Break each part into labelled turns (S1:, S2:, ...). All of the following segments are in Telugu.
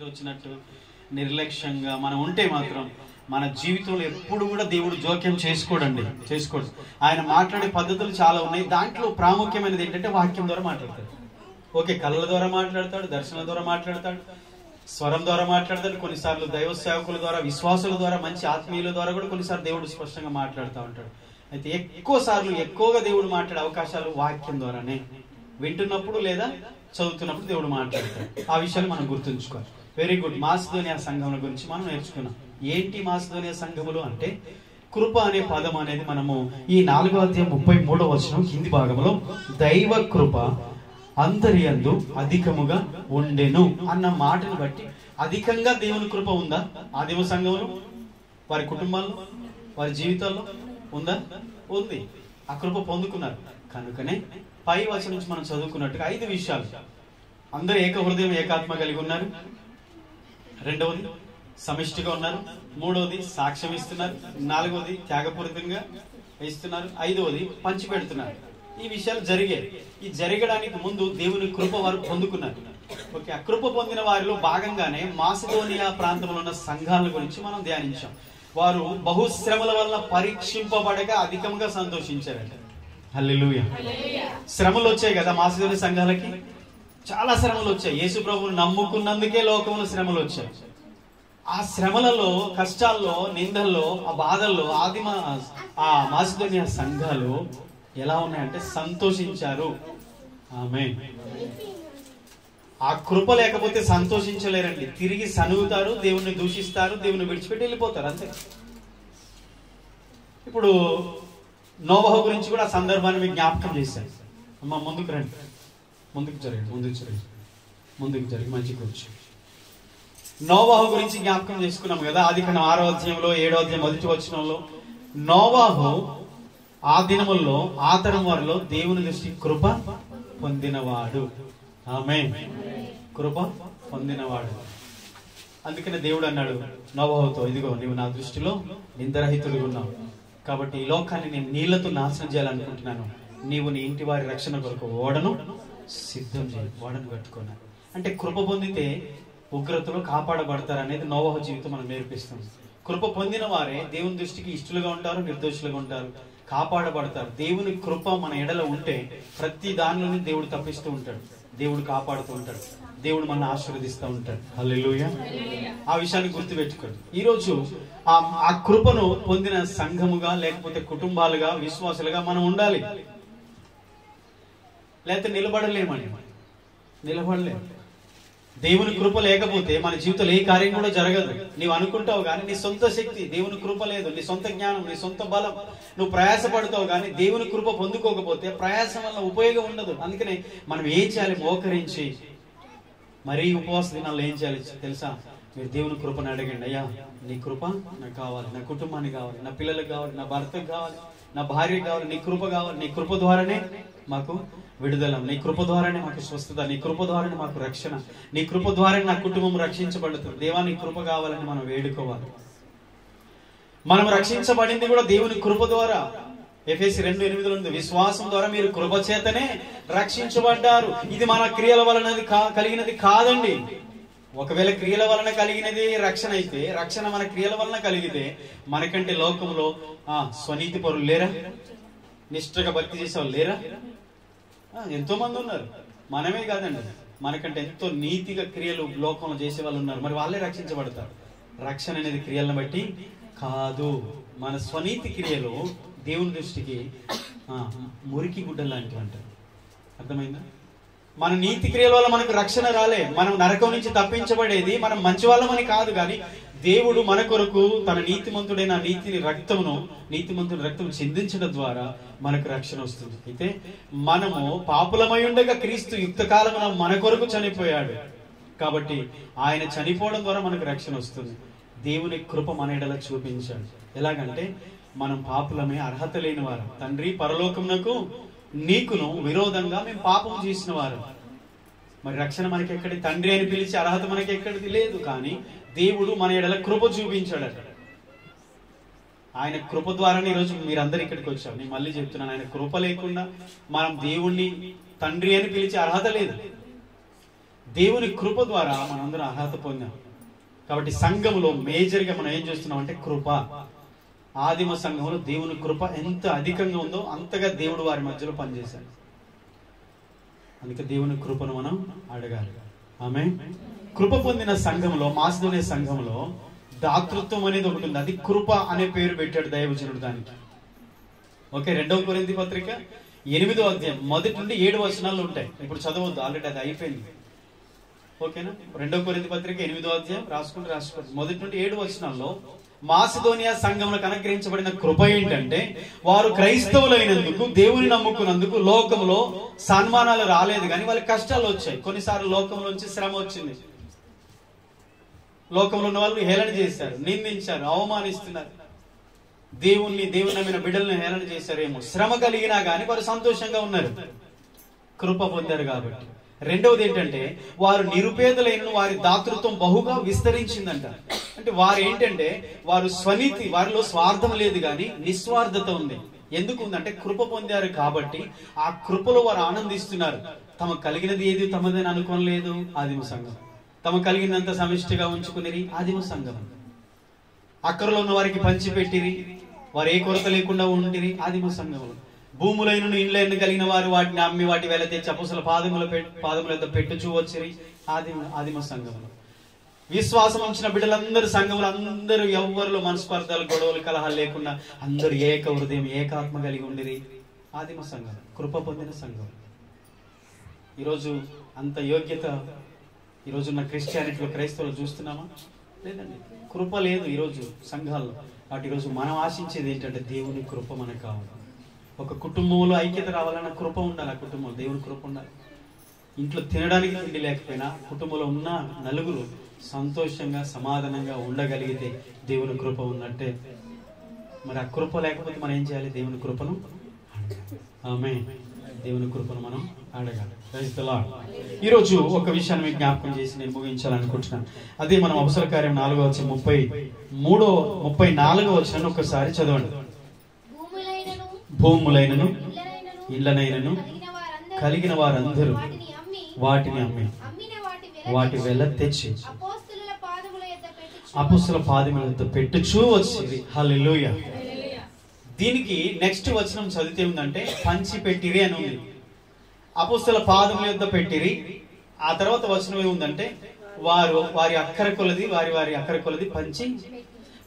S1: వచ్చినట్టు నిర్లక్ష్యంగా మనం ఉంటే మాత్రం మన జీవితంలో ఎప్పుడు కూడా దేవుడు జోక్యం చేసుకోడు. ఆయన మాట్లాడే పద్ధతులు చాలా ఉన్నాయి. దాంట్లో ప్రాముఖ్యమైనది ఏంటంటే వాక్యం ద్వారా మాట్లాడతాడు. ఓకే, కళ్ళ ద్వారా మాట్లాడతాడు, దర్శనం ద్వారా మాట్లాడతాడు, స్వరం ద్వారా మాట్లాడతాడు, కొన్నిసార్లు దైవ సేవకుల ద్వారా, విశ్వాసుల ద్వారా, మంచి ఆత్మీయుల ద్వారా కూడా కొన్నిసార్లు దేవుడు స్పష్టంగా మాట్లాడుతూ ఉంటాడు. అయితే ఎక్కువగా దేవుడు మాట్లాడే అవకాశాలు వాక్యం ద్వారానే, వింటున్నప్పుడు లేదా చదువుతున్నప్పుడు దేవుడు మాట్లాడతాడు. ఆ విషయాలు మనం గుర్తుంచుకోవాలి. Very good. మాసిదోనియా సంఘముల గురించి మనం నేర్చుకున్నాం. ఏంటి మాసిదోనియా సంఘములు అంటే, కృప అనే పదం అనేది మనము ఈ 4వ అధ్యాయం 33వ వచనం కింది భాగంలో దైవ కృప అందరి యందు అధికముగా ఉండెను అన్న మాటను బట్టి అధికంగా దేవుని కృప ఉందా ఆదిమ సంఘంలో, వారి కుటుంబాల్లో, వారి జీవితాల్లో ఉందా? ఉంది. ఆ కృప పొందుకున్నారు. కనుకనే పై వచనం నుంచి మనం చదువుకున్నట్టుగా 5 విషయాలు. అందరూ ఏక హృదయం ఏకాత్మ కలిగి ఉన్నారు. 2వది సమిష్టిగా ఉన్నారు. 3వది సాక్ష్యం ఇస్తున్నారు. 4వది త్యాగపూరితంగా ఇస్తున్నారు. 5వది పంచి పెడుతున్నారు. ఈ విషయాలు జరిగాయి. ఈ జరగడానికి ముందు దేవుని కృప వారు పొందుకున్నారు. ఓకే, ఆ కృప పొందిన వారిలో భాగంగానే మాసిదోనియా ప్రాంతంలో ఉన్న సంఘాల గురించి మనం ధ్యానించాం. వారు బహుశ్రమల వల్ల పరీక్షింపబడగా అధికంగా సంతోషించారంట. హల్లెలూయా. శ్రమలు వచ్చాయి కదా మాసిదోనియా సంఘాలకి, చాలా శ్రమలు వచ్చాయి. యేసు ప్రభువును నమ్ముకున్నందుకే లోకంలో శ్రమలు వచ్చాయి. ఆ శ్రమలలో, కష్టాల్లో, నిందల్లో, ఆ బాధల్లో ఆ మాసిదోనియా సంఘాలు ఎలా ఉన్నాయంటే సంతోషించారు. ఆమేన్. ఆ కృప లేకపోతే సంతోషించలేరండి. తిరిగి సనుగుతారు, దేవుణ్ణి దూషిస్తారు, దేవుని విడిచిపెట్టి వెళ్ళిపోతారు, అంతే. ఇప్పుడు నోవహు గురించి కూడా ఆ సందర్భాన్ని మీకు జ్ఞాపకం చేశాను. అమ్మ ముందుకు రండి, ముందుకు జరిగి మంచి కూర్చో. నోవహు గురించి జ్ఞాపకం చేసుకున్నాం కదా. ఆదికాండం 6వ అధ్యాయంలో 7వ అధ్యాయం 1వ వచనంలో నోవహు ఆ దినముల్లో ఆ తరం వారిలో దేవుని దృష్టి కృప పొందినవాడు. ఆమేన్. కృప పొందినవాడు. అందుకనే దేవుడు అన్నాడు నోవహుతో, ఇదిగో నీవు నా దృష్టిలో నిందరహితుడిగా ఉన్నావు, కాబట్టి ఈ లోకాన్ని నేను నీళ్లతో నాశనం చేయాలనుకుంటున్నాను. నీవు నీ ఇంటి వారి రక్షణ కొరకు ఓడను సిద్ధం చేయి, ఓడను కట్టుకున్నాను. అంటే కృప పొందితే ఉగ్రతలో కాపాడబడతారు అనేది నోవహు జీవితం మనం నేర్పిస్తుంది. కృప పొందిన వారే దేవుని దృష్టికి ఇష్టలుగా ఉంటారు, నిర్దోషులుగా ఉంటారు, కాపాడబడతారు. దేవుని కృప మన ఎడల ఉంటే ప్రతి దానిలోని దేవుడు తప్పిస్తూ ఉంటాడు, దేవుడు కాపాడుతూ ఉంటాడు, దేవుడు మనల్ని ఆశీర్వదిస్తూ ఉంటాడు. హల్లెలూయా. ఆ విషయాన్ని గుర్తుపెట్టుకోండి. ఈరోజు ఆ కృపను పొందిన సంఘముగా, లేకపోతే కుటుంబాలుగా, విశ్వాసులుగా మనం ఉండాలి. లేకపోతే నిలబడలేము. దేవుని కృప లేకపోతే మన జీవితంలో ఏ కార్యం కూడా జరగదు. నీవు అనుకుంటావు కానీ నీ సొంత శక్తి, దేవుని కృప లేదు, నీ సొంత జ్ఞానం, నీ సొంత బలం, నువ్వు ప్రయాసపడతావు కానీ దేవుని కృప పొందుకోకపోతే ప్రయాసం వల్ల ఉపయోగం ఉండదు. అందుకనే మనం ఏం చేయాలి? మోకరించి మరీ ఉపవాస దినాల్లో ఏం చేయాలి తెలుసా? మీరు దేవుని కృపను అడగండి. అయ్యా నీ కృప నాకు కావాలి, నా కుటుంబానికి కావాలి, నా పిల్లలకు కావాలి, నా భర్తకు కావాలి, నా భార్యకు కావాలి, నీ కృప కావాలి. నీ కృప ద్వారానే మాకు విడుదల, నీ కృప ద్వారానే మాకు స్వస్థత, నీ కృప ద్వారానే మాకు రక్షణ, నీ కృప ద్వారానే నా కుటుంబం రక్షించబడుతుంది. దేవా నీ కృప కావాలని మనం వేడుకోవాలి. మనం రక్షించబడింది కూడా దేవుని కృప ద్వారా. ఎఫెసీ 2:8 ఉంది, విశ్వాసం ద్వారా మీరు కృప చేతనే రక్షించబడ్డారు. ఇది మన క్రియల వలన కలిగినది కాదండి. ఒకవేళ క్రియల వలన కలిగినది రక్షణ అయితే, రక్షణ మన క్రియల వలన కలిగితే మనకంటే లోకంలో స్వనీతి పరులు లేరా? నిష్ఠగా భక్తి చేసేవాళ్ళు లేరా? ఎంతో మంది ఉన్నారు. మనమే కాదండి, మనకంటే ఎంతో నీతిగా క్రియలు లోకంలో చేసే వాళ్ళు ఉన్నారు. మరి వాళ్ళే రక్షించబడతారు. రక్షణ అనేది క్రియలను బట్టి కాదు. మన స్వనీతి క్రియలు దేవుని దృష్టికి మురికి గుడ్డలు లాంటివి అంటారు. అర్థమైందా? మన నీతి క్రియల వల్ల మనకు రక్షణ రాలే. మనం నరకం నుంచి తప్పించబడేది మనం మంచి వాళ్ళమని కాదు, కానీ దేవుడు మన కొరకు తన నీతిమంతుడైన నీతిమంతుడి రక్తం చిందించడం ద్వారా మనకు రక్షణ వస్తుంది. అయితే మనము పాపులమై ఉండగా క్రీస్తు యుక్తకాలమున మన కొరకు చనిపోయాడు. కాబట్టి ఆయన చనిపోవడం ద్వారా మనకు రక్షణ వస్తుంది. దేవుని కృప మన ఎడల చూపించాడు. ఎలాగంటే మనం పాపులమే, అర్హత లేని వారు. తండ్రి పరలోకమునకు నీకును విరోధంగా మేము పాపం చేసిన వారు. మరి రక్షణ మనకి ఎక్కడి? తండ్రి అని పిలిచి అర్హత మనకి ఎక్కడిది లేదు. కానీ దేవుడు మన ఎడల కృప చూపించాడట. ఆయన కృప ద్వారానే ఈరోజు మీరందరూ ఇక్కడికి వచ్చారు. నేను మళ్ళీ చెప్తున్నాను, ఆయన కృప లేకుండా మనం దేవుణ్ణి తండ్రి అని పిలిచే అర్హత లేదు. దేవుని కృప ద్వారా మనందరం అర్హత పొందాం. కాబట్టి సంఘంలో మేజర్గా మనం ఏం చూస్తున్నాం అంటే కృప. ఆదిమ సంఘంలో దేవుని కృప ఎంత అధికంగా ఉందో అంతగా దేవుడు వారి మధ్యలో పనిచేశాడు. అందుకే దేవుని కృపను మనం అడగాలి. ఆమేన్. కృప పొందిన సంఘంలో, మాసిదోనియ సంఘంలో దాతృత్వం అనేది ఒకటి ఉంది. అది కృప అనే పేరు పెట్టాడు దైవజనుడు దానికి. ఓకే, 2వ కొరింథీ పత్రిక 8వ అధ్యాయం 1 నుండి 7 వచనాలు ఉంటాయి. ఇప్పుడు చదవద్దు, ఆల్రెడీ అది అయిపోయింది. ఓకేనా? 2వ కొరింథీ పత్రిక 8వ అధ్యాయం రాసుకోండి. 1 నుండి 7 వచనాల్లో మాసిదోనియా సంఘంలో అనుగ్రహించబడిన కృప ఏంటంటే, వారు క్రైస్తవులైనందుకు, దేవుని నమ్ముకున్నందుకు లోకంలో సన్మానాలు రాలేదు, కానీ వాళ్ళకి కష్టాలు వచ్చాయి. కొన్నిసార్లు లోకంలో నుంచి శ్రమ వచ్చింది. లోకంలో ఉన్న వాళ్ళు హేళన చేశారు, నిందించారు, అవమానిస్తున్నారు. దేవుని నమ్మిన బిడ్డలను హేళన చేశారేమో. శ్రమ కలిగినా కానీ వారు సంతోషంగా ఉన్నారు, కృప పొందారు కాబట్టి. 2వది ఏంటంటే, వారు నిరుపేదలైన వారి దాతృత్వం బహుగా విస్తరించిందంట. అంటే వారు ఏంటంటే, వారు స్వనీతి, వారిలో స్వార్థం లేదు కానీ నిస్వార్థత ఉంది. ఎందుకు ఉందంటే, కృప పొందారు కాబట్టి ఆ కృపలో వారు ఆనందిస్తున్నారు. తమకు కలిగినది ఏది తమదని అనుకోలేదు ఆదిమ సంఘం. తమకు కలిగినంత సమిష్టిగా ఉంచుకునేది ఆదిమ సంఘం. అక్కరలో ఉన్న వారికి పంచిపెట్టిరి, వారు ఏ కొరత లేకుండా ఉండిరి ఆదిమ సంఘంలో. భూములైన ఇండ్లైన కలిగిన వారు వాటిని అమ్మి వాటి వేల తెచ్చి అపొస్తలుల పాదముల యొద్ద పెట్టుచూ వచ్చిరి ఆదిమ సంఘంలో. విశ్వాసం ఉంచిన బిడ్డలందరూ సంఘంలో అందరూ ఎవ్వరిలో మనస్పర్ధలు, గొడవలు, కలహాలు లేకుండా అందరూ ఏక హృదయం, ఏకాత్మ కలిగి ఉండిరి ఆదిమ సంఘం, కృప పొందిన సంఘం. ఈరోజు అంత యోగ్యత ఈరోజున్న క్రిస్టియానిటీలో, క్రైస్తవులు చూస్తున్నామా? లేదండి. కృప లేదు ఈరోజు సంఘాల్లో. కాబట్టి ఈరోజు మనం ఆశించేది ఏంటంటే, దేవుని కృప మనకు కావాలి. ఒక కుటుంబంలో ఐక్యత రావాలన్న కృప ఉండాలి. ఆ కుటుంబం దేవుని కృప ఉండాలి. ఇంట్లో తినడానికి తిండి లేకపోయినా కుటుంబంలో ఉన్న నలుగురు సంతోషంగా, సమాధానంగా ఉండగలిగితే దేవుని కృప ఉన్నట్టే. మరి ఆ కృప లేకపోతే మనం ఏం చేయాలి? దేవుని కృపను అడగాలి. ఆమేన్. దేవుని కృపను మనం అడగాలి. ఈరోజు ఒక విషయాన్ని మీకు జ్ఞాపకం చేసి నేను ముగించాలనుకుంటున్నాను. అదే మనం అపొస్తల కార్యం 4వ అధ్యాయం 34వ వచనాన్ని ఒకసారి చదవండి. భూములైనను ఇళ్ళనైనను కలిగిన వారందరూ వాటిని అమ్మి వాటి వెల తెచ్చి అపొస్తలుల పాదముల యొద్ద పెట్టుచూ వచ్చింది. హల్లెలూయా. దీనికి నెక్స్ట్ వచనం చదివితే ఉందంటే, పంచి పెట్టిరి అని ఉంది. అపొస్తలుల పాదముల యొద్ద పెట్టిరి. ఆ తర్వాత వచనం ఏముందంటే, వారి అక్కర కొలది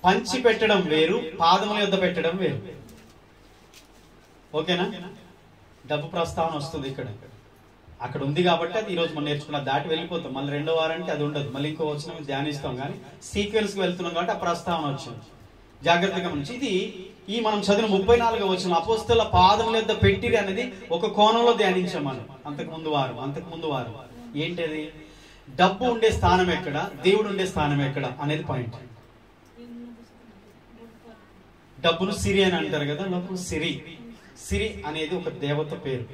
S1: పంచి పెట్టడం వేరు, పాదముల యొద్ద పెట్టడం వేరు. ఓకేనా? డబ్బు ప్రస్తావన వస్తుంది ఇక్కడ. అక్కడ ఉంది కాబట్టి అది ఈరోజు మనం నేర్చుకున్న దాటి వెళ్ళిపోతాం. మళ్ళీ 2వ వారానికి అది ఉండదు. మళ్ళీ ఇంకో వచనం ధ్యానిస్తాం, కానీ సీక్వెన్స్ కి వెళ్తున్నాం కాబట్టి ఆ ప్రస్తావన వచ్చింది. జాగ్రత్తగా నుంచి ఈ మనం చదివిన 34వ వచనం అపొస్తలుల పాదముల యొద్ద పెట్టిరి అనేది ఒక కోణంలో ధ్యానించాం మనం అంతకు ముందు వారం. ఏంటది? డబ్బు ఉండే స్థానం ఎక్కడ, దేవుడు ఉండే స్థానం ఎక్కడ అనేది పాయింట్. డబ్బును సిరి అని అంటారు కదా. సిరి అనేది ఒక దేవత పేరు.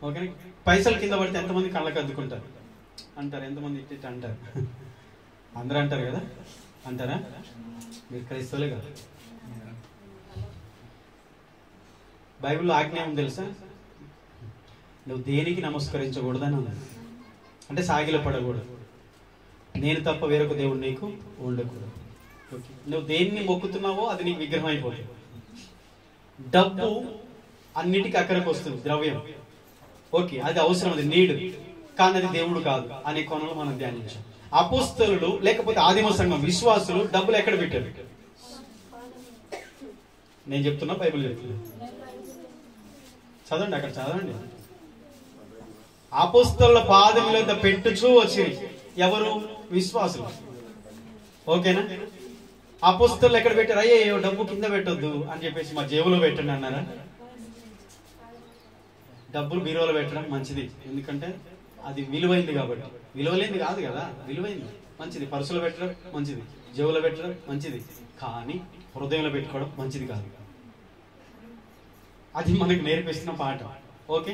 S1: ఓకే, పైసలు కింద పడితే ఎంతమంది కళ్ళకు అద్దుకుంటారు అంటారు, ఎంతమంది ఇట్టి అంటారు? అందరూ అంటారు కదా. అంటారా? మీరు క్రైస్తవులే కదా. బైబిల్లో ఆజ్ఞ ఏమో తెలుసా? నువ్వు దేనికి నమస్కరించకూడదని ఉంది. అంటే సాగిల పడకూడదు. నేను తప్ప వేరొక దేవుడు నీకు ఉండకూడదు. ఓకే, నువ్వు దేన్ని మొక్కుతున్నావో అది నీకు విగ్రహం అయిపోతుంది. డబ్బు అన్నిటికీ అక్కడికి వస్తుంది, ద్రవ్యం. ఓకే, అది అవసరం, అది నీడు, కానీ అది దేవుడు కాదు అనే కోణంలో మనం ధ్యానించాం. అపొస్తలులు లేకపోతే ఆదిమ సంఘం విశ్వాసులు డబ్బులు ఎక్కడ పెట్టారు? నేను చెప్తున్నా, బైబిల్ చెప్తున్నా. చదవండి, అక్కడ చదవండి. అపొస్తలుల పాదముల యొద్ద పెట్టుచూ వచ్చి ఎవరు? విశ్వాసులు. ఓకేనా? అపొస్తలులు ఎక్కడ పెట్టారు? అయ్యో డబ్బు కింద పెట్టొద్దు అని చెప్పేసి మా జేబులో పెట్టండి అన్నారా? డబ్బులు బీరువాలో పెట్టడం మంచిది, ఎందుకంటే అది విలువైంది కాబట్టి. విలువలేంది కాదు కదా, విలువైంది, మంచిది. పర్సులో పెట్టడం మంచిది, జేబులో పెట్టడం మంచిది, కానీ హృదయంలో పెట్టుకోవడం మంచిది కాదు. అది మనకు నేర్పిస్తున్న పాట. ఓకే,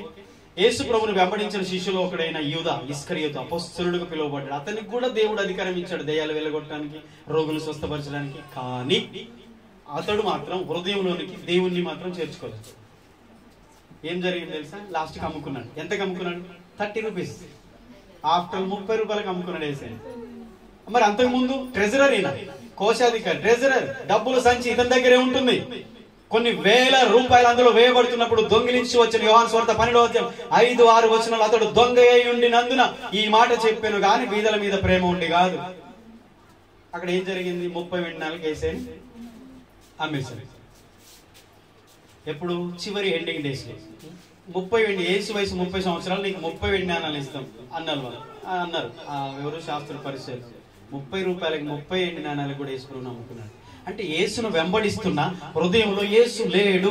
S1: యేసు ప్రభువును వెంబడించిన శిష్యులు ఒకడైన యూదా ఇస్కరియోతు అపొస్తలుడుగా పిలువబడ్డాడు. అతనికి కూడా దేవుడు అధికారం ఇచ్చాడు దయ్యాలు వెళ్ళగొట్టడానికి, రోగులు స్వస్థపరచడానికి. కానీ అతడు మాత్రం హృదయంలోనికి దేవుణ్ణి మాత్రం చేర్చుకోలేదు. ఏం జరిగింది తెలుసా? లాస్ట్కి అమ్ముకున్నాడు. ఎంతకు అమ్ముకున్నాడు? 30 రూపీస్. ఆఫ్టర్ 30 రూపాయలకు అమ్ముకున్నాడు యేసయ్య. మరి అంతకుముందు ట్రెజరర్, ఈయన కోశాధికారి, ట్రెజరర్, డబ్బుల సంచి ఇతని దగ్గరే ఉంటుంది. కొన్ని వేల రూపాయలు అందులో వేయబడుతున్నప్పుడు దొంగిలించి వచ్చిన యోహాను సువార్త 12వ అధ్యాయం 5-6 వచనాలు, అతడు దొంగ అయి ఉండినందున ఈ మాట చెప్పాను గాని బీదల మీద ప్రేమ ఉండి కాదు. అక్కడ ఏం జరిగింది? 30 వెండి నాలుగు యేసయ్యని అమ్మేశారు. ఎప్పుడు? చివరి ఎండింగ్ డేస్ లో 30 వెండి, యేసు వయసు 30 సంవత్సరాలు, నీకు 30 వెండి నాణాలు ఇస్తాం అన్నారు వాళ్ళు. అన్నారు ఎవరు? శాస్త్రుల పరిచయాలు. 30 రూపాయలకి 30 ఎండి నాణాలు కూడా యేసు ప్రభువుని నమ్ముకున్నాడు. అంటే యేసును వెంబడిస్తున్న హృదయంలో యేసు లేడు.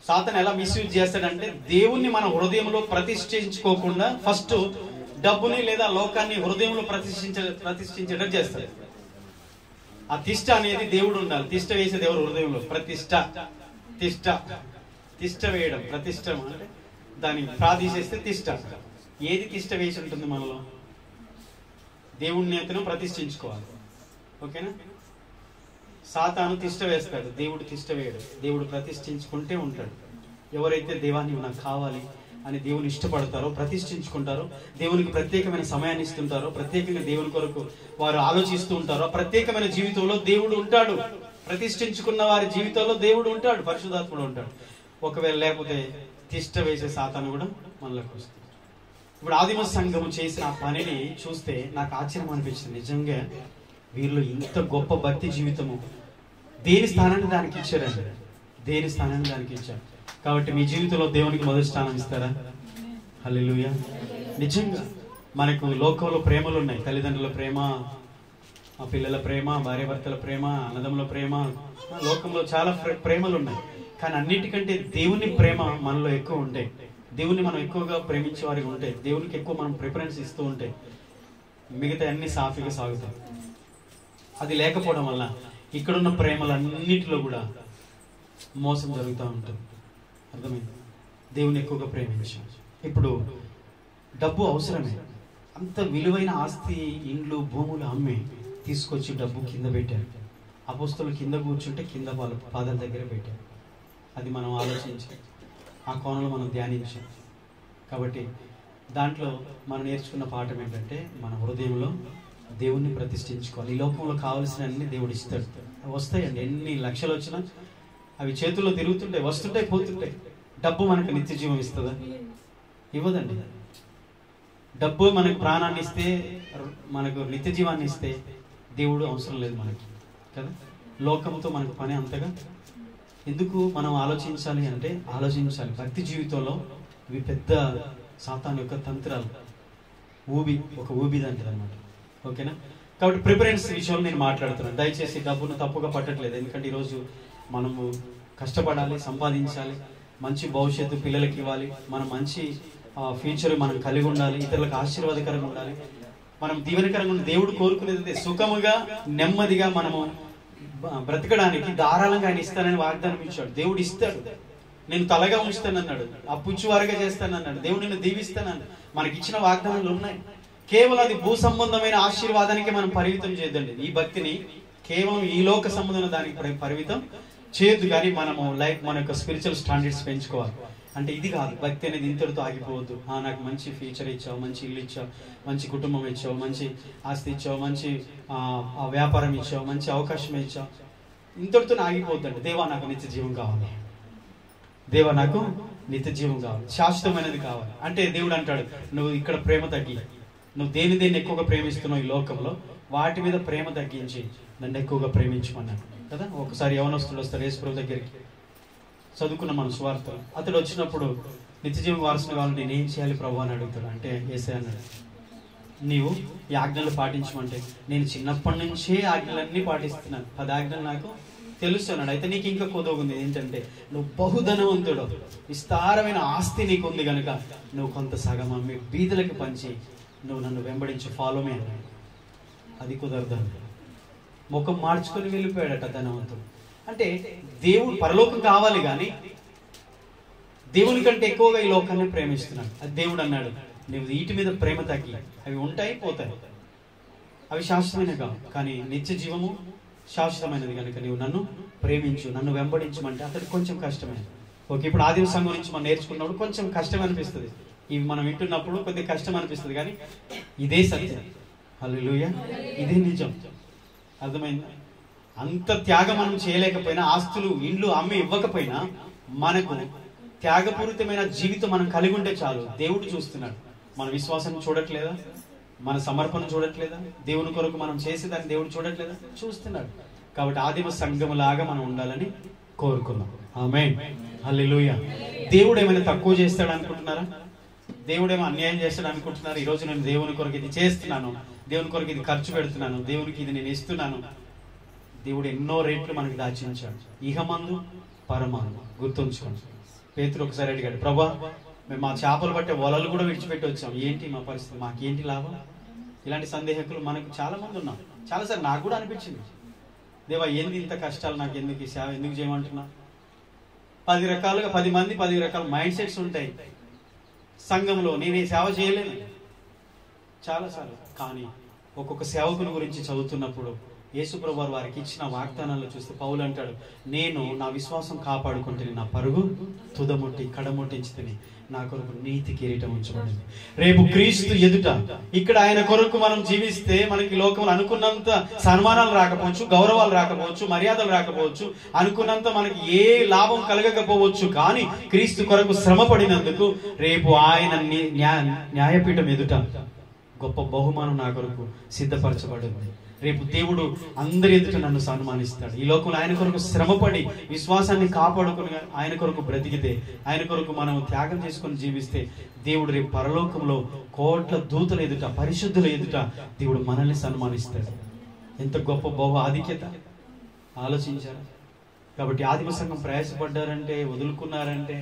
S1: సాతాను ఎలా మిస్యూజ్ చేస్తాడంటే, దేవుణ్ణి మన హృదయంలో ప్రతిష్ఠించుకోకుండా ఫస్ట్ డబ్బుని లేదా లోకాన్ని హృదయంలో ప్రతిష్ఠించేటట్టు చేస్తాడు. ఆ తిష్ట అనేది దేవుడు ఉండాలి. తిష్ట వేసేది ఎవరు? హృదయంలో. ప్రతిష్ట, తిష్ట, తిష్ట వేయడం, ప్రతిష్ట అంటే దాన్ని ప్రార్థిసేస్తే తిష్ట. ఏది తిష్ట వేసి ఉంటుంది మనలో? దేవుణ్ణి అతను ప్రతిష్ఠించుకోవాలి. ఓకేనా? సాతాను తిష్ట వేస్తాడు, దేవుడు తిష్ట వేయడు. దేవుడు ప్రతిష్ఠించుకుంటే ఉంటాడు. ఎవరైతే దేవాన్ని నాకు కావాలి అని దేవుని ఇష్టపడతారో, ప్రతిష్ఠించుకుంటారో, దేవునికి ప్రత్యేకమైన సమయాన్ని ఇస్తుంటారో, ప్రత్యేకంగా దేవుని కొరకు వారు ఆలోచిస్తూ ఉంటారో, ప్రత్యేకమైన జీవితంలో దేవుడు ఉంటాడు. ప్రతిష్ఠించుకున్న వారి జీవితంలో దేవుడు ఉంటాడు, పరిశుద్ధాత్ముడు ఉంటాడు. ఒకవేళ లేకపోతే తిష్ట వేసే సాతాను కూడా మనలోకి వస్తుంది. ఇప్పుడు ఆదిమ సంఘము చేసిన ఆ పనిని చూస్తే నాకు ఆశ్చర్యం అనిపించింది. నిజంగా వీళ్ళు ఇంత గొప్ప భక్తి జీవితము దేని స్థానాన్ని దానికి ఇచ్చారండి. దేని స్థానాన్ని దానికి ఇచ్చారు. కాబట్టి మీ జీవితంలో దేవునికి మొదటి స్థానం ఇస్తారా? హల్లెలూయా. నిజంగా మనకు లోకంలో ప్రేమలు ఉన్నాయి. తల్లిదండ్రుల ప్రేమ, ఆ పిల్లల ప్రేమ, భార్యాభర్తల ప్రేమ, అన్నదమ్ముల ప్రేమ, లోకంలో చాలా ప్రేమలు ఉన్నాయి. కానీ అన్నిటికంటే దేవుని ప్రేమ మనలో ఎక్కువ ఉంటాయి. దేవుని మనం ఎక్కువగా ప్రేమించే వారికి ఉంటాయి. దేవునికి ఎక్కువ మనం ప్రిఫరెన్స్ ఇస్తూ ఉంటే మిగతా అన్ని సాఫీగా సాగుతాయి. అది లేకపోవడం వల్ల ఇక్కడున్న ప్రేమలన్నిటిలో కూడా మోసం జరుగుతూ ఉంటుంది. అర్థమైంది? దేవుని ఎక్కువగా ప్రేమించాం. ఇప్పుడు డబ్బు అవసరమే. అంత విలువైన ఆస్తి, ఇండ్లు, భూములు అమ్మి తీసుకొచ్చి డబ్బు కింద పెట్టారు. అపోస్తలులు కింద కూర్చుంటే కింద వాళ్ళ పాదాల దగ్గర పెట్టారు. అది మనం ఆలోచించాం, ఆ కోణంలో మనం ధ్యానించాం. కాబట్టి దాంట్లో మనం నేర్చుకున్న పాఠం ఏంటంటే, మన హృదయంలో దేవుణ్ణి ప్రతిష్ఠించుకోవాలి. ఈ లోకంలో కావాల్సిన అన్ని దేవుడు ఇస్తాడు. వస్తాయండి, ఎన్ని లక్షలు వచ్చినా అవి చేతుల్లో తిరుగుతుంటాయి, వస్తుంటాయి, పోతుంటాయి. డబ్బు మనకు నిత్య జీవం ఇస్తుందా? ఇవ్వదండి. డబ్బు మనకు ప్రాణాన్ని ఇస్తే, మనకు నిత్య జీవాన్ని ఇస్తే దేవుడు అవసరం లేదు మనకి కదా. లోకంతో మనకు పని అంతగా ఎందుకు? మనం ఆలోచించాలి అంటే ఆలోచించాలి. భక్తి జీవితంలో ఇవి పెద్ద సాతాను యొక్క తంత్రాలు. ఒక ఊబిదంటది అనమాట. ఓకేనా? కాబట్టి ప్రిఫరెన్స్ విషయంలో నేను మాట్లాడుతున్నాను. దయచేసి డబ్బును తప్పుగా పట్టట్లేదు. ఎందుకంటే ఈరోజు మనము కష్టపడాలి, సంపాదించాలి, మంచి భవిష్యత్తు పిల్లలకి ఇవ్వాలి, మనం మంచి ఫ్యూచర్ మనం కలిగి ఉండాలి, ఇతరులకు ఆశీర్వాదకరంగా ఉండాలి, మనం దీవెనకరంగా ఉండాలి. దేవుడు కోరుకునేది సుఖముగా, నెమ్మదిగా మనము బ్రతకడానికి ధారాళంగా ఆయన ఇస్తానని వాగ్దానం ఇచ్చాడు. దేవుడు ఇస్తాడు. నేను తలగా ఉంచుతానన్నాడు, అప్పుచ్చువారుగా చేస్తానన్నాడు. దేవుడు నిన్ను దీవిస్తానన్నాడు. మనకి ఇచ్చిన వాగ్దానాలు ఉన్నాయి. కేవలం అది భూ సంబంధమైన ఆశీర్వాదానికి మనం పరిమితం చేయొద్దండి. ఈ భక్తిని కేవలం ఈ లోక సంబంధమైన దానికి పరిమితం చేయొద్దు. కానీ మనము మన యొక్క స్పిరిచువల్ స్టాండర్డ్స్ పెంచుకోవాలి. అంటే ఇది కాదు, భక్తి అనేది ఇంతటితో ఆగిపోవద్దు. నాకు మంచి ఫ్యూచర్ ఇచ్చావు, మంచి ఇల్లు ఇచ్చావు, మంచి కుటుంబం ఇచ్చావు, మంచి ఆస్తి ఇచ్చావు, మంచి వ్యాపారం ఇచ్చావు, మంచి అవకాశం ఇచ్చావు, ఇంతటితో ఆగిపోవద్దండి. దేవా నాకు నిత్య జీవం కావాలి, దేవా నాకు నిత్య జీవం కావాలి, శాశ్వతమైనది కావాలి. అంటే దేవుడు అంటాడు, నువ్వు ఇక్కడ ప్రేమ తగ్గి, నువ్వు దేని ఎక్కువగా ప్రేమిస్తున్నావు ఈ లోకంలో, వాటి మీద ప్రేమ తగ్గించి నన్ను ఎక్కువగా ప్రేమించమన్నాడు కదా. ఒకసారి యవనస్తుడు వస్తాడు యేసు ప్రభు దగ్గరికి, చదువుకున్న మన సువార్తలు. అతడు వచ్చినప్పుడు నిత్య జీవం వారసుని కావాలి, నేను ఏం చేయాలి ప్రభు అని అడుగుతాడు. అంటే యేసయ్య అన్నాడు, నీవు ఈ ఆజ్ఞలు పాటించమంటే నేను చిన్నప్పటి నుంచే ఆజ్ఞలన్నీ పాటిస్తున్నాను, 10 ఆజ్ఞలు నాకు తెలుసు అన్నాడు. అయితే నీకు ఇంకా కొదవుంది ఏంటంటే, నువ్వు బహుధనవంతుడు, విస్తారమైన ఆస్తి నీకు ఉంది కనుక నువ్వు కొంత సగం అమ్మి బీదలకు పంచి నువ్వు నన్ను వెంబడించి ఫాలో మీ అన్నాడు. అది కుదరదు, ముఖం మార్చుకొని వెళ్ళిపోయాడట ధనవంతుడు. అంటే దేవుడు పరలోకం కావాలి కానీ దేవుని కంటే ఎక్కువగా ఈ లోకాన్ని ప్రేమిస్తున్నాడు. అది దేవుడు అన్నాడు, నువ్వు వీటి మీద ప్రేమ తగ్గి, అవి ఉంటాయి పోతాయి, అవి శాశ్వతమైన కావు, కానీ నిత్య జీవము శాశ్వతమైనది కనుక నువ్వు నన్ను ప్రేమించు, నన్ను వెంబడించమంటే అతనికి కొంచెం కష్టమైనది. ఓకే, ఇప్పుడు ఆదిమ సంఘం నుంచి మనం నేర్చుకున్నప్పుడు కొంచెం కష్టం అనిపిస్తుంది. ఇవి మనం వింటున్నప్పుడు కొద్దిగా కష్టం అనిపిస్తుంది, కానీ ఇదే సత్యం. హల్లెలూయా, ఇదే నిజం. అర్థమైందా? అంత త్యాగం మనం చేయలేకపోయినా, ఆస్తులు ఇండ్లు అమ్మి ఇవ్వకపోయినా, మనకు త్యాగపూరితమైన జీవితం మనం కలిగి ఉంటే చాలు. దేవుడు చూస్తున్నాడు. మన విశ్వాసం చూడట్లేదా? మన సమర్పణ చూడట్లేదా? దేవుని కొరకు మనం చేసేదాన్ని దేవుడు చూడట్లేదా? చూస్తున్నాడు. కాబట్టి ఆదిమ సంఘం లాగా మనం ఉండాలని కోరుకున్నాం. ఆమేన్, హల్లెలూయా. దేవుడు ఏమైనా తక్కువ చేస్తాడు అనుకుంటున్నారా? దేవుడు ఏమో అన్యాయం చేస్తాడు అనుకుంటున్నారు? ఈరోజు నేను దేవుని కొరకు ఇది చేస్తున్నాను, దేవుని కొరకు ఇది ఖర్చు పెడుతున్నాను, దేవునికి ఇది నేను ఇస్తున్నాను. దేవుడు ఎన్నో రేట్లు మనకి దాచించాడు, ఇహమందు పరమాందు. గుర్తుంచుకోండి. పేతురు ఒకసారి అడిగాడు, ప్రభా మేము మా చేపలు పట్టే వలలు కూడా విడిచిపెట్టి వచ్చాం, ఏంటి మా పరిస్థితి, మాకేంటి లాభం? ఇలాంటి సందేహకులు మనకు చాలా మంది ఉన్నాం. చాలాసార్లు నాకు కూడా అనిపించింది, దేవా ఏంది ఇంత కష్టాలు, నాకు ఎందుకు ఈ సేవ ఎందుకు చేయమంటున్నా? 10 రకాలుగా 10 మంది 10 రకాల మైండ్ సెట్స్ ఉంటాయి సంఘంలో. నేను ఈ సేవ చేయలేను చాలాసార్లు. కానీ ఒక్కొక్క సేవకుని గురించి చదువుతున్నప్పుడు యేసుప్రభువారు వారికి ఇచ్చిన వాగ్దానాలు చూస్తే పౌలు అంటాడు, నేను నా విశ్వాసం కాపాడుకుంటే నా పరుగు తుదముట్టి కడముట్టించి నా కొరకు నీతి కిరీటం ఉంచబడింది. రేపు క్రీస్తు ఎదుట ఇక్కడ ఆయన కొరకు మనం జీవిస్తే మనకి లోకంలో అనుకున్నంత సన్మానాలు రాకపోవచ్చు, గౌరవాలు రాకపోవచ్చు, మర్యాదలు రాకపోవచ్చు, అనుకున్నంత మనకి ఏ లాభం కలగకపోవచ్చు. కానీ క్రీస్తు కొరకు శ్రమ పడినందుకు రేపు ఆయన న్యాయపీఠం ఎదుట గొప్ప బహుమానం నా కొరకు సిద్ధపరచబడింది. రేపు దేవుడు అందరి ఎదుట నన్ను సన్మానిస్తాడు. ఈ లోకంలో ఆయన కొరకు శ్రమపడి విశ్వాసాన్ని కాపాడుకుని ఆయన కొరకు బ్రతికితే, ఆయన కొరకు మనం త్యాగం చేసుకుని జీవిస్తే, దేవుడు రేపు పరలోకంలో కోట్ల దూతల ఎదుట, పరిశుద్ధుల ఎదుట దేవుడు మనల్ని సన్మానిస్తాడు. ఎంత గొప్ప బహు ఆధిక్యత ఆలోచించారు. కాబట్టి ఆదిమ సంఘం ప్రయాసపడ్డారంటే, వదులుకున్నారంటే,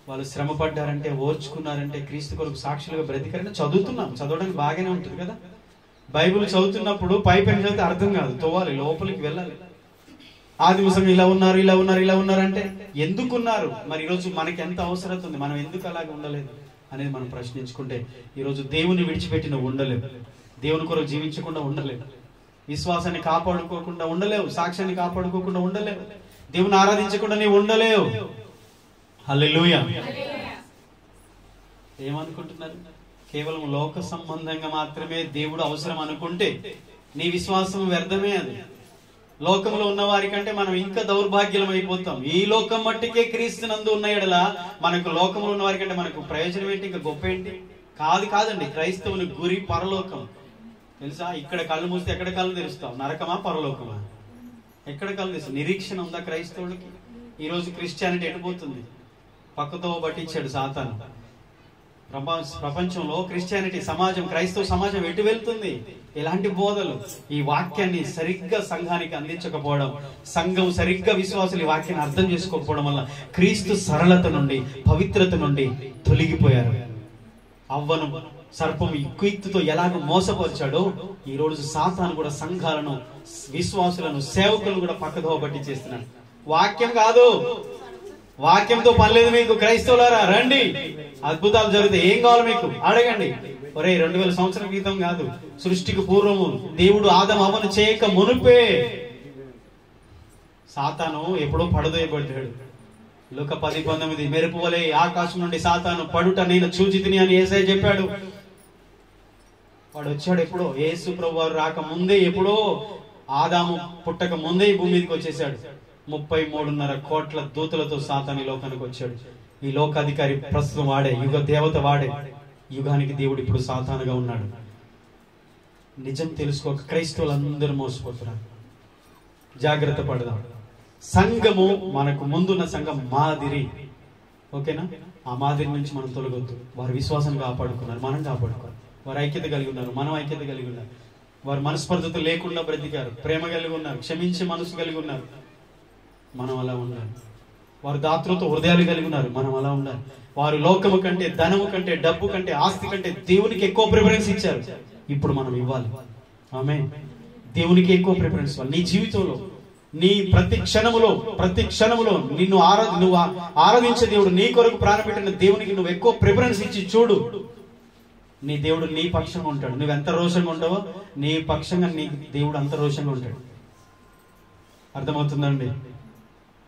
S1: వాళ్ళు శ్రమ పడ్డారంటే, ఓర్చుకున్నారంటే, క్రీస్తు కొరకు సాక్షులుగా బ్రతికారంటే చదువుతున్నాం. చదవడానికి బాగానే ఉంటుంది కదా. బైబిల్ చదువుతున్నప్పుడు పై పైన చదివితే అర్థం కాదు, తోవాలి, లోపలికి వెళ్ళాలి. ఆదిమ సంఘం ఇలా ఉన్నారు, ఇలా ఉన్నారు, ఇలా ఉన్నారంటే ఎందుకున్నారు? మరి ఈరోజు మనకి ఎంత అవసరం ఉంది, మనం ఎందుకు అలాగే ఉండలేదు అనేది మనం ప్రశ్నించుకుంటే, ఈరోజు దేవుని విడిచిపెట్టి నువ్వు ఉండలేవు, దేవుని కొరకు జీవించకుండా ఉండలేవు, విశ్వాసాన్ని కాపాడుకోకుండా ఉండలేవు, సాక్ష్యాన్ని కాపాడుకోకుండా ఉండలేవు, దేవుని ఆరాధించకుండా నీవు ఉండలేవు. హల్లెలూయా. ఏమనుకుంటున్నారు? కేవలం లోక సంబంధంగా మాత్రమే దేవుడు అవసరం అనుకుంటే నీ విశ్వాసం వ్యర్థమే. అది లోకంలో ఉన్న వారి కంటే మనం ఇంకా దౌర్భాగ్యం అయిపోతాం. ఈ లోకం మట్టికే క్రీస్తునందు ఉన్న ఎడల మనకు లోకంలో ఉన్న వారి కంటే మనకు ప్రయోజనం ఏంటి, ఇంకా గొప్ప ఏంటి? కాదండి. క్రైస్తవుని గురి పరలోకం. తెలుసా? ఇక్కడ కళ్ళు మూస్తే ఎక్కడ కళ్ళు తెరుస్తాం? నరకమా పరలోకమా? ఎక్కడ కళ్ళు తెరుస్తాం? నిరీక్షణ ఉందా క్రైస్తవుడికి? ఈరోజు క్రిస్టియానిటీ ఎటుపోతుంది? పక్కతో పట్టించాడు సాతాను. ప్రపంచంలో క్రిస్టియానిటీ సమాజం, క్రైస్తవ సమాజం ఎటు వెళ్తుంది? ఎలాంటి బోధలు? ఈ వాక్యాన్ని సరిగ్గా సంఘానికి అందించకపోవడం, సంఘం సరిగ్గా విశ్వాసులు ఈ వాక్యాన్ని అర్థం చేసుకోకపోవడం వల్ల క్రీస్తు సరళత నుండి, పవిత్రత నుండి తొలగిపోయారు. అవ్వను సర్పం కుయుక్తితో ఎలాగ మోసపరిచాడో ఈ రోజు సాతాను కూడా సంఘాలను, విశ్వాసులను, సేవకులను కూడా పక్కదోవ పట్టి చేస్తున్నాడు. వాక్యం కాదు, వాక్యంతో పనిలేదు మీకు. క్రైస్తవులారా రండి, అద్భుతాలు జరుగుతాయి. ఏం కావాలి మీకు? అడగండి. ఒరే 2000 సంవత్సరాల క్రితం కాదు, సృష్టికి పూర్వము దేవుడు ఆదం అవ్వను చేయక మునుపే సాతాను ఎప్పుడో పడదోయబడ్డాడు. లూకా 10:19 మెరుపు వలె ఆకాశం నుండి సాతాను పడుట నేను చూచితిని అని యేసయ్య చెప్పాడు. వాడు వచ్చాడు ఎప్పుడో, యేసు ప్రభువారు రాక ముందే, ఎప్పుడో ఆదాము పుట్టక ముందే ఈ భూమి మీదకి వచ్చేసాడు. 33.5 కోట్ల దూతలతో సాతాను ఈ లోకానికి వచ్చాడు. ఈ లోకాధికారి ప్రస్తుతం వాడే, యుగ దేవత వాడే. యుగానికి దేవుడు ఇప్పుడు సాతానుగా ఉన్నాడు. నిజం తెలుసుకోక క్రైస్తవులందరూ మోసపోతున్నారు. జాగ్రత్త పడదాం. సంఘము మనకు ముందున్న సంఘం మాదిరి, ఓకేనా? ఆ మాదిరి నుంచి మనం తొలగొద్దు. వారు విశ్వాసాన్ని కాపాడుకున్నారు, మనం కాపాడుకోవాలి. వారు ఐక్యత కలిగి ఉన్నారు, మనం ఐక్యత కలిగి ఉన్నారు. వారు మనస్పర్ధత లేకుండా బ్రతికారు, ప్రేమ కలిగి ఉన్నారు, క్షమించే మనసు కలిగి ఉన్నారు. మనం అలా ఉండాలి. వారు దాతృత్వ హృదయాలు కలిగి ఉన్నారు, మనం అలా ఉండాలి. వారు లోకము కంటే, ధనము కంటే, డబ్బు కంటే, ఆస్తి కంటే దేవునికి ఎక్కువ ప్రిఫరెన్స్ ఇచ్చారు. ఇప్పుడు మనం ఇవ్వాలి. ఆమేన్. దేవునికి ఎక్కువ ప్రిఫరెన్స్ ఇవ్వాలి. నీ జీవితంలో, నీ ప్రతి క్షణములో నిన్ను నువ్వు ఆరాధించే దేవుడు, నీ కొరకు ప్రారంభపెట్టిన దేవునికి నువ్వు ఎక్కువ ప్రిఫరెన్స్ ఇచ్చి చూడు. నీ దేవుడు నీ పక్షంగా ఉంటాడు. నువ్వు ఎంత రోషంగా ఉంటావో నీ పక్షంగా నీ దేవుడు అంత రోషంగా ఉంటాడు. అర్థమవుతుందండి?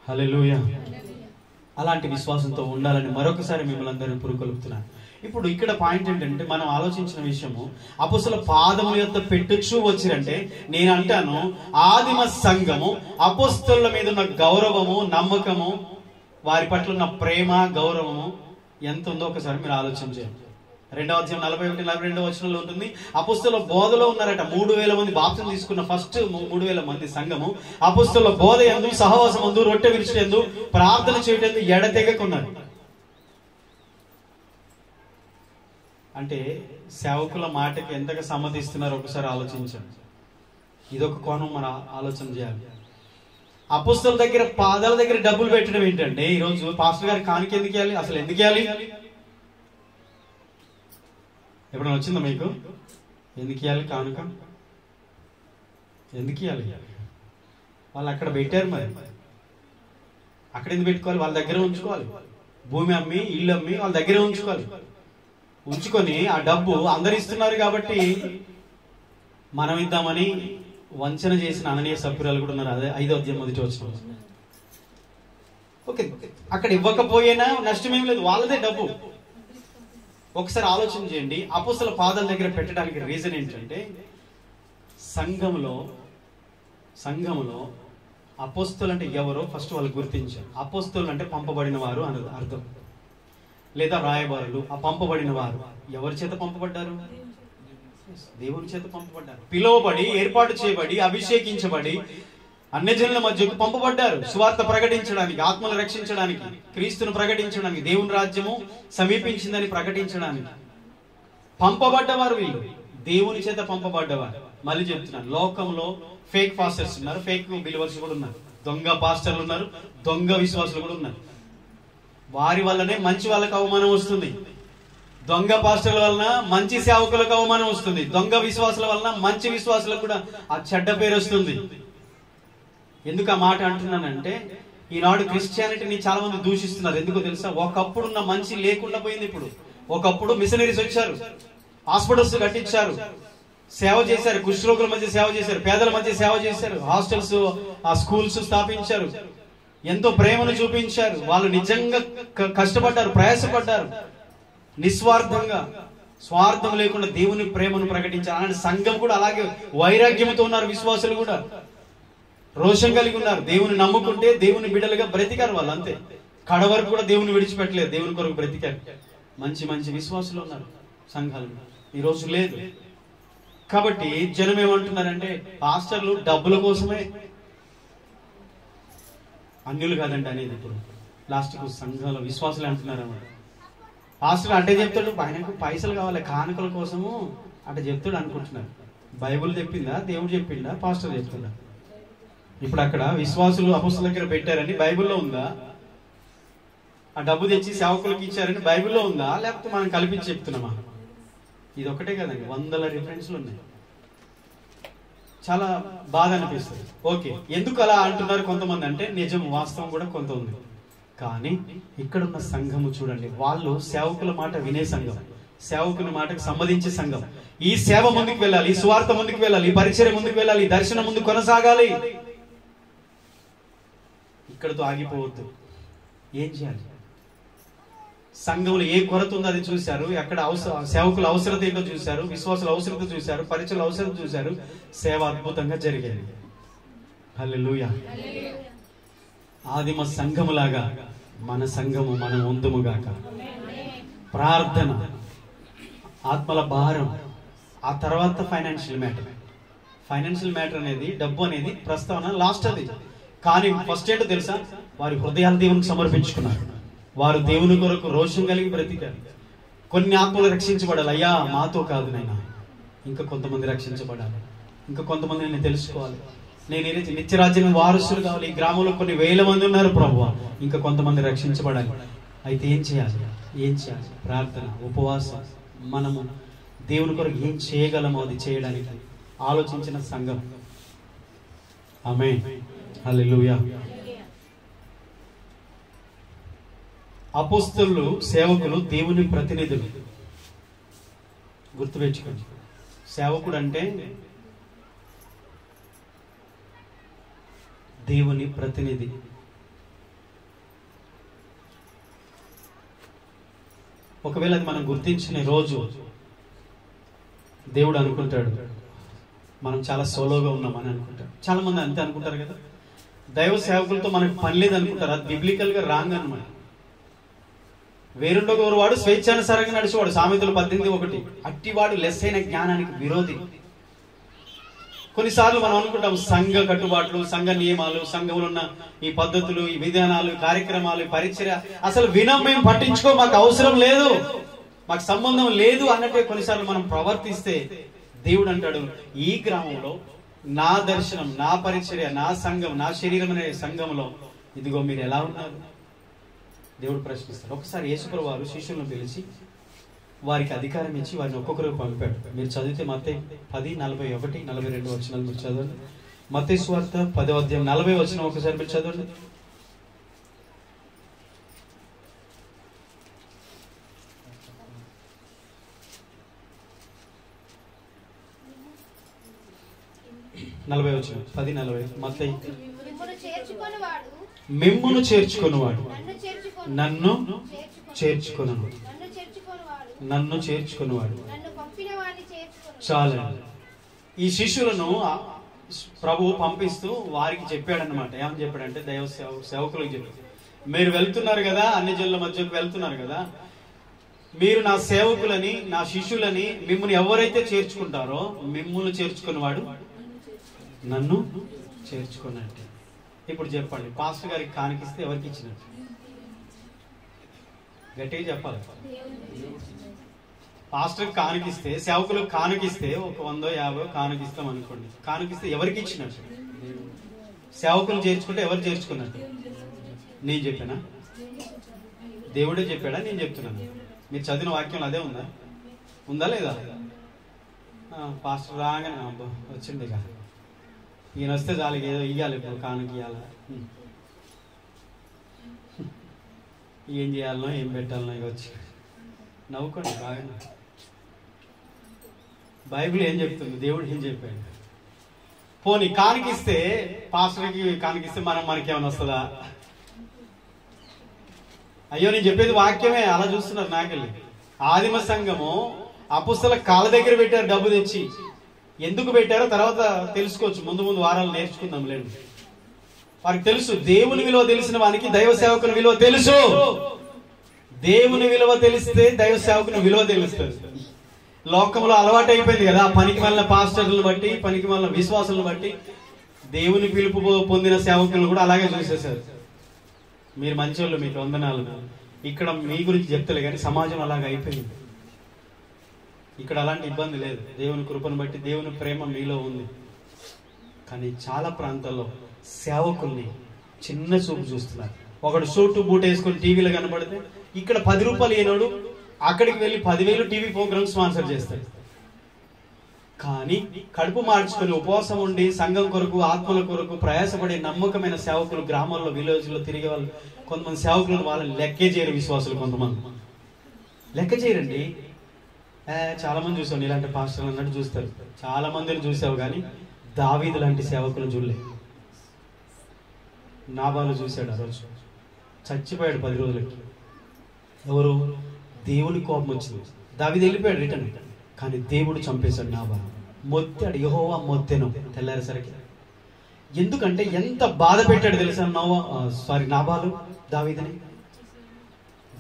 S1: హల్లెలూయా. అలాంటి విశ్వాసంతో ఉండాలని మరొకసారి మిమ్మల్ని అందరినీ పురుకొల్పుతున్నాను. ఇప్పుడు ఇక్కడ పాయింట్ ఏంటంటే, మనం ఆలోచించిన విషయము, అపొస్తలుల పాదముల యొద్ద పెట్టుచూ వచ్చిరంటే, నేను అంటాను ఆదిమ సంఘము అపొస్తలుల మీద ఉన్న గౌరవము, నమ్మకము, వారి పట్ల ఉన్న ప్రేమ, గౌరవము ఎంత ఉందో ఒకసారి మీరు ఆలోచించండి. 2వ అధ్యాయం 41-42 వచనంలో ఉంటుంది. అపొస్తలుల బోధలో ఉన్నారట 3000 మంది బాప్తిసం తీసుకున్న ఫస్ట్ 3000 మంది సంఘము అపొస్తలుల బోధ యందు, సహవాసమందు, రొట్టె విరుచుటందు, ప్రార్థన చేయటందు ఎడతెగకున్నారు. అంటే సేవకుల మాటకి ఎంతగా సమ్మతిస్తున్నారో ఒకసారి ఆలోచించండి. ఇదొక కోణం మనం ఆలోచన చేయాలి. అపొస్తలుల దగ్గర పాదాల దగ్గర డబ్బులు పెట్టడం ఏంటంటే, ఈరోజు పాస్టర్ గారి కానుక ఎందుకు ఇవ్వాలి, అసలు ఎందుకు ఇవ్వాలి? ఎప్పుడైనా వచ్చిందా మీకు? ఎందుకు ఇవ్వాలి కానుక? ఎందుకు ఇవ్వాలి? వాళ్ళు అక్కడ పెట్టారు, మరి అక్కడ ఎందుకు పెట్టుకోవాలి? వాళ్ళ దగ్గర ఉంచుకోవాలి. భూమి అమ్మి, ఇల్లు అమ్మి వాళ్ళ దగ్గరే ఉంచుకోవాలి. ఉంచుకొని ఆ డబ్బు అందరు ఇస్తున్నారు కాబట్టి మనం ఇద్దామని వంచన చేసిన అననీయ సభ్యురాలు కూడా ఉన్నారు. అదే 5వ అధ్యాయం 1వ వచనం. ఓకే, అక్కడ ఇవ్వకపోయినా నష్టమేం లేదు, వాళ్ళదే డబ్బు. ఒకసారి ఆలోచన చేయండి. అపొస్తలుల పాదాల దగ్గర పెట్టడానికి రీజన్ ఏంటంటే, సంఘములో అపొస్తలులు అంటే ఎవరో ఫస్ట్ వాళ్ళు గుర్తించారు. అపొస్తలులు అంటే పంపబడిన వారు అని అర్థం, లేదా రాయబారులు. ఆ పంపబడిన వారు ఎవరి చేత పంపబడ్డారు? దేవుని చేత పంపబడ్డారు. పిలువబడి, ఏర్పాటు చేయబడి, అభిషేకించబడి అన్యజనుల మధ్యకు పంపబడ్డారు. సువార్త ప్రకటించడానికి, ఆత్మను రక్షించడానికి, క్రీస్తును ప్రకటించడానికి, దేవుని రాజ్యము సమీపించిందని ప్రకటించడానికి పంపబడ్డవారు వీళ్ళు. దేవుని చేత పంపబడ్డవారు. మళ్ళీ చెప్తున్నాను, లోకంలో ఫేక్ పాస్టర్స్ ఉన్నారు, ఫేక్ బిలీవర్స్ కూడా ఉన్నారు, దొంగ పాస్టర్లు ఉన్నారు, దొంగ విశ్వాసులు కూడా ఉన్నారు. వారి వల్లనే మంచి వాళ్ళకు అవమానం వస్తుంది. దొంగ పాస్టర్ల వలన మంచి సేవకులకు అవమానం వస్తుంది. దొంగ విశ్వాసుల వలన మంచి విశ్వాసులకు కూడా ఆ చెడ్డ పేరు వస్తుంది. ఎందుకు ఆ మాట అంటున్నానంటే, ఈనాడు క్రిస్టియానిటీని చాలా మంది దూషిస్తున్నారు. ఎందుకో తెలుసా? ఒకప్పుడు ఉన్న మంచి లేకుండా పోయింది. ఇప్పుడు ఒకప్పుడు మిషనరీస్ వచ్చారు, హాస్పిటల్స్ కట్టించారు, సేవ చేశారు, కుష్ఠరోగుల మధ్య సేవ చేశారు, పేదల మధ్య సేవ చేశారు, హాస్టల్స్, ఆ స్కూల్స్ స్థాపించారు, ఎంతో ప్రేమను చూపించారు. వాళ్ళు నిజంగా కష్టపడ్డారు, ప్రయాసపడ్డారు, నిస్వార్థంగా, స్వార్థం లేకుండా దేవుని ప్రేమను ప్రకటించారు. అలాంటి సంఘం కూడా అలాగే వైరాగ్యంతో ఉన్నారు. విశ్వాసులు కూడా రోషం కలిగి ఉన్నారు. దేవుని నమ్ముకుంటే దేవుని బిడ్డలుగా బ్రతికారు వాళ్ళు, అంతే. కడ వరకు కూడా దేవుని విడిచిపెట్టలేదు, దేవుని కొరకు బ్రతికారు. మంచి మంచి విశ్వాసులు ఉన్నారు సంఘాలు. ఈ రోజు లేదు. కాబట్టి జనం ఏమంటున్నారంటే, పాస్టర్లు డబ్బుల కోసమే, అన్యులు కాదండి అనేది. ఇప్పుడు లాస్ట్ కు సంఘంలో విశ్వాసులు అంటున్నారు అన్నమాట. పాస్టర్ అంటే చెప్తాడు, ఆయనకు పైసలు కావాలి కానుకల కోసము అంటే చెప్తాడు అనుకుంటున్నారు. బైబుల్ చెప్పిందా, దేవుడు చెప్పిందా, పాస్టర్ చెప్తుందా? ఇప్పుడు అక్కడ విశ్వాసులు అపొస్తలుల దగ్గర పెట్టారని బైబిల్లో ఉందా? ఆ డబ్బు తెచ్చి సేవకులకు ఇచ్చారని బైబిల్లో ఉందా? లేకపోతే మనం కల్పించి చెప్తున్నామా? ఇది ఒకటే కదండి, 100 రిఫరెన్స్లు ఉన్నాయి. చాలా బాధ అనిపిస్తుంది. ఓకే, ఎందుకు అలా అంటున్నారు కొంతమంది అంటే, నిజం, వాస్తవం కూడా కొంత ఉంది. కానీ ఇక్కడున్న సంఘము చూడండి, వాళ్ళు సేవకుల మాట వినే సంఘం, సేవకుని మాటకు సంబంధించే సంఘం. ఈ సేవ ముందుకు వెళ్ళాలి, ఈ స్వార్థ ముందుకు వెళ్ళాలి, ఈ పరిచయం ముందుకు వెళ్ళాలి, ఈ దర్శనం ముందుకు కొనసాగాలి. ఇక్కడతో ఆగిపోవద్దు. ఏం చేయాలి? సంఘంలో ఏ కొరత ఉందో అది చూశారు, ఎక్కడ సేవకుల అవసరత ఏంటో చూశారు, విశ్వాసుల అవసరత చూశారు, పరిచయాల అవసరం చూశారు. సేవ అద్భుతంగా జరిగేది. హల్లెలూయా. ఆదిమ సంఘములాగా మన సంఘము మనం ఉందుముగాక. ప్రార్థన, ఆత్మల భారం, ఆ తర్వాత ఫైనాన్షియల్ మ్యాటర్. ఫైనాన్షియల్ మ్యాటర్ అనేది, డబ్బు అనేది ప్రస్తావన లాస్ట్ అది. కానీ ఫస్ట్ ఏంటో తెలుసా? వారి హృదయాలు దేవునికి సమర్పించుకున్నారు. వారు దేవుని కొరకు రోషం కలిగి బ్రతికారు. కొన్ని ఆత్మలు రక్షించబడాలి. అయ్యా మాతో కాదు నైనా, ఇంకా కొంతమంది రక్షించబడాలి, ఇంకా కొంతమంది నేను తెలుసుకోవాలి, నేను నిత్యరాజ్యం వారసులు కావాలి. ఈ గ్రామంలో కొన్ని 1000 మంది ఉన్నారు ప్రభువా, ఇంకా కొంతమంది రక్షించబడాలి. అయితే ఏం చేయాలి? ప్రార్థన, ఉపవాసం. మనము దేవుని కొరకు ఏం చేయగలమో అది చేయడానికి ఆలోచించిన సంఘం. ఆమేన్. హల్లెలూయా. అపొస్తలులు, సేవకులు దేవుని ప్రతినిధులు. గుర్తుపెట్టుకోండి, సేవకుడు అంటే దేవుని ప్రతినిధి. ఒకవేళ అది మనం గుర్తించిన రోజు దేవుడు అనుకుంటాడు మనం చాలా సోలోగా ఉన్నామని అనుకుంటాడు. చాలా మంది అంతే అనుకుంటారు కదా, దైవ సేవకులతో మనకు పని లేదు అనుకుంటారు. అది బిబ్లికల్ గా రాంగ్ అనమాట. వేరుండగోరు వాడు స్వేచ్ఛానుసారంగా నడిచేవాడు, సామెతలు 18:1. అట్టివాడు లెస్సైన జ్ఞానానికి విరోధి. కొన్నిసార్లు మనం అనుకుంటాం సంఘ కట్టుబాట్లు, సంఘ నియమాలు, సంఘంలో ఉన్న ఈ పద్ధతులు, ఈ విధానాలు, కార్యక్రమాలు, పరిచర్య అసలు వినం, మేము పట్టించుకో, మాకు అవసరం లేదు, మాకు సంబంధం లేదు అన్నట్టే కొన్నిసార్లు మనం ప్రవర్తిస్తే దేవుడు అంటాడు, ఈ గ్రామంలో నా దర్శనం, నా పరిచర్య, నా సంఘం, నా శరీరం అనే సంఘంలో ఇదిగో మీరు ఎలా ఉన్నారు? దేవుడు ప్రశ్నిస్తాడు. ఒకసారి యేసుప్రభువు వారు శిష్యులను పిలిచి వారికి అధికారం ఇచ్చి వారిని ఒక్కొక్కరికి పంపాడు. మీరు చదివితే మత్తయి 10:41-42 వచనాలు మీరు చదవండి. మత్తయి సువార్త 10వ అధ్యాయం 40 వచనం ఒకసారి మీరు చదవండి. మత్తయి మిమ్మును చేర్చుకొనువాడు నన్ను చేర్చుకొనును, నన్ను చేర్చుకునేవాడు. చాలా ఈ శిష్యులను ప్రభువు పంపిస్తూ వారికి చెప్పాడనమాట. ఏమని చెప్పాడంటే, దైవ సేవకులకు చెప్పాడు, మీరు వెళ్తున్నారు కదా, అన్ని జనుల మధ్యకు వెళ్తున్నారు కదా, మీరు నా సేవకులని, నా శిష్యులని, మిమ్మల్ని ఎవరైతే చేర్చుకుంటారో మిమ్మల్ని చేర్చుకునేవాడు నన్ను చేర్చుకున్నట్టు. ఇప్పుడు చెప్పండి, పాస్టర్ గారికి కానికిస్తే ఎవరికి ఇచ్చినట్టు? గట్టిగా చెప్పాలి. పాస్టర్కి కానుకిస్తే, సేవకులకు కానుకిస్తే ఒక 100-50 కానుకిస్తాం అనుకోండి. కానుకిస్తే ఎవరికి ఇచ్చినట్టు? సేవకులు చేర్చుకుంటే ఎవరు చేర్చుకున్నట్టు? నేను చెప్పానా? దేవుడే చెప్పాడా? నేను చెప్తున్నాను. మీరు చదివిన వాక్యం అదే ఉందా లేదా? పాస్టర్ రాగానే వచ్చింది ఇక ఈయన వస్తే చాలు, ఏదో ఇయ్యాలి, ఇప్పుడు కానుక ఇవ్వాలి, ఏం చేయాలనో ఏం పెట్టాలనో ఇక వచ్చి నవ్వుకోండి బాగా. బైబిల్ ఏం చెప్తుంది, దేవుడు ఏం చెప్పాడు? పోనీ కానికిస్తే, పాస్టర్కి కానికిస్తే మనకేమైనా వస్తుందా? అయ్యో నేను చెప్పేది వాక్యమే, అలా చూస్తున్నారు నాకెళ్ళి. ఆదిమ సంఘము అపుస్తల కాళ్ళ దగ్గర పెట్టారు డబ్బు తెచ్చి. ఎందుకు పెట్టారో తర్వాత తెలుసుకోవచ్చు, ముందు వారాలు నేర్చుకుందాం లేండి. వారికి తెలుసు, దేవుని విలువ తెలిసిన వానికి దైవ సేవకుని విలువ తెలుసు. దేవుని విలువ తెలిస్తే దైవ సేవకుని విలువ తెలుస్తుంది. లోకంలో అలవాటు అయిపోయింది కదా, పనికి వల్ల పాస్టర్లను బట్టి, పనికి వల్ల విశ్వాసాలను బట్టి దేవుని పిలుపు పొందిన సేవకులను కూడా అలాగే చూసేశారు. మీరు మంచోళ్ళు, మీకు వందనాలు. ఇక్కడ మీ గురించి చెప్తలే కానీ సమాజం అలాగే అయిపోయింది. ఇక్కడ అలాంటి ఇబ్బంది లేదు. దేవుని కృపను బట్టి దేవుని ప్రేమ మీలో ఉంది. కానీ చాలా ప్రాంతాల్లో సేవకుల్ని చిన్న చూపు చూస్తున్నారు. ఒకడు సూటు బూట్ వేసుకుని టీవీలో కనబడితే ఇక్కడ 10 రూపాయలు ఏనాడు అక్కడికి వెళ్ళి 10,000 టీవీ ప్రోగ్రామ్ స్పాన్సర్ చేస్తాడు. కానీ కడుపు మార్చుకొని ఉపవాసం ఉండి సంఘం కొరకు, ఆత్మల కొరకు ప్రయాసపడే నమ్మకమైన సేవకులు గ్రామాల్లో, విలేజ్లో తిరిగే వాళ్ళు కొంతమంది సేవకులను వాళ్ళని లెక్కే చేయరు. విశ్వాసులు కొంతమంది లెక్క చేయరండి. చాలా మంది చూసావు, ఇలాంటి పాస్టర్లు అన్నట్టు చూస్తారు. చాలా మందిని చూసావు కానీ దావీదు లాంటి సేవకులను చూడలేదు. నాబాలు చూశాడు, ఆ రోజు చచ్చిపోయాడు 10 రోజులకి. ఎవరు? దేవుని కోపం వచ్చింది. దావీదు వెళ్ళిపోయాడు రిటర్న్, కానీ దేవుడు చంపేశాడు నాబాలు. మొత్తాడు, యెహోవా మొత్తెను తెల్లారేసరికి. ఎందుకంటే ఎంత బాధ పెట్టాడు తెలుసా నాబాలు దావీదుని.